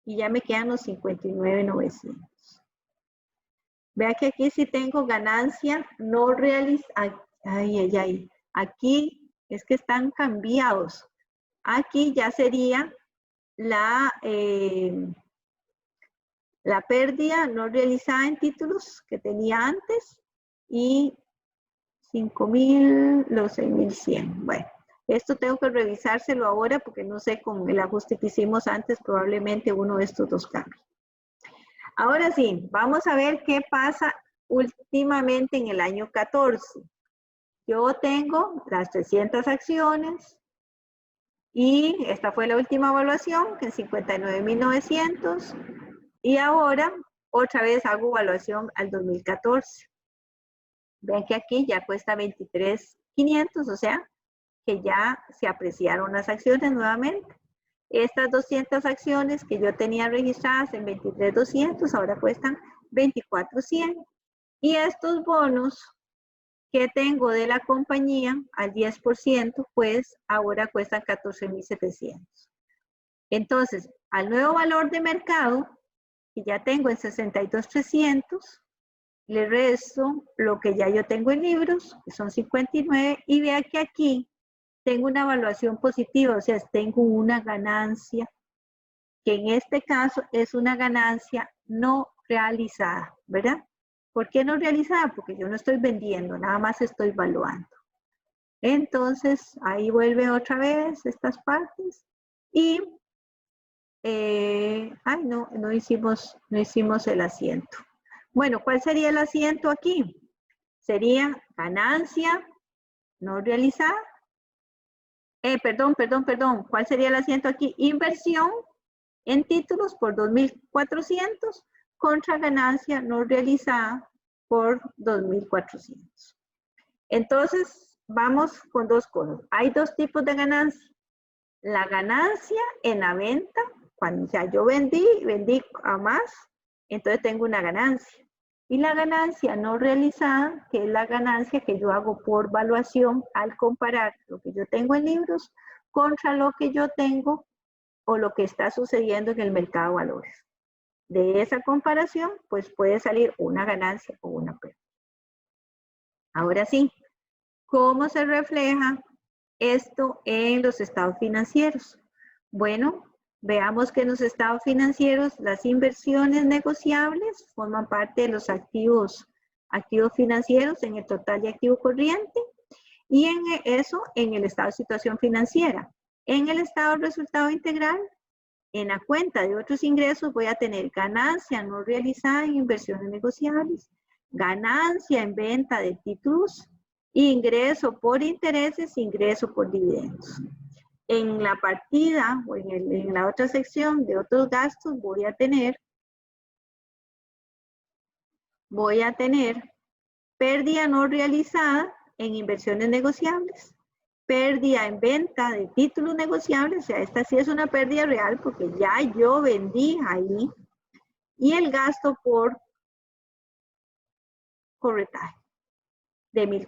S1: y ya me quedan los 59.900. Vea que aquí sí tengo ganancia no realizada. Ay. Aquí es que están cambiados. Aquí ya sería la pérdida no realizada en títulos que tenía antes y 5.000, los 6.100. Bueno, esto tengo que revisárselo ahora porque no sé, con el ajuste que hicimos antes, probablemente uno de estos dos cambios. Ahora sí, vamos a ver qué pasa últimamente en el año 14. Yo tengo las 300 acciones y esta fue la última evaluación, que es 59.900. Y ahora, otra vez hago evaluación al 2014. Ven que aquí ya cuesta 23.500, o sea, que ya se apreciaron las acciones nuevamente. Estas 200 acciones que yo tenía registradas en 23.200, ahora cuestan 24.100. Y estos bonos que tengo de la compañía al 10%, pues ahora cuestan 14.700. Entonces, al nuevo valor de mercado, que ya tengo en 62.300, le resto lo que ya yo tengo en libros, que son 59, y vea que aquí tengo una evaluación positiva, o sea, tengo una ganancia, que en este caso es una ganancia no realizada, ¿verdad? ¿Por qué no realizada? Porque yo no estoy vendiendo, nada más estoy valuando. Entonces, ahí vuelve otra vez estas partes y no hicimos el asiento. Bueno, ¿cuál sería el asiento aquí? Sería ganancia no realizada. Perdón. ¿Cuál sería el asiento aquí? Inversión en títulos por 2.400 contra ganancia no realizada por 2.400. Entonces, vamos con dos cosas. Hay dos tipos de ganancia. La ganancia en la venta, cuando ya yo vendí a más, entonces tengo una ganancia. Y la ganancia no realizada, que es la ganancia que yo hago por valuación al comparar lo que yo tengo en libros contra lo que yo tengo o lo que está sucediendo en el mercado de valores. De esa comparación, pues puede salir una ganancia o una pérdida. Ahora sí, ¿cómo se refleja esto en los estados financieros? Bueno, veamos que en los estados financieros las inversiones negociables forman parte de los activos financieros en el total de activo corriente y en eso en el estado de situación financiera. En el estado de resultado integral, en la cuenta de otros ingresos voy a tener ganancia no realizada en inversiones negociables, ganancia en venta de títulos, ingreso por intereses, ingreso por dividendos. En la partida o en la otra sección de otros gastos voy a tener pérdida no realizada en inversiones negociables, pérdida en venta de títulos negociables, o sea, esta sí es una pérdida real porque ya yo vendí ahí, y el gasto por corretaje de 1.000.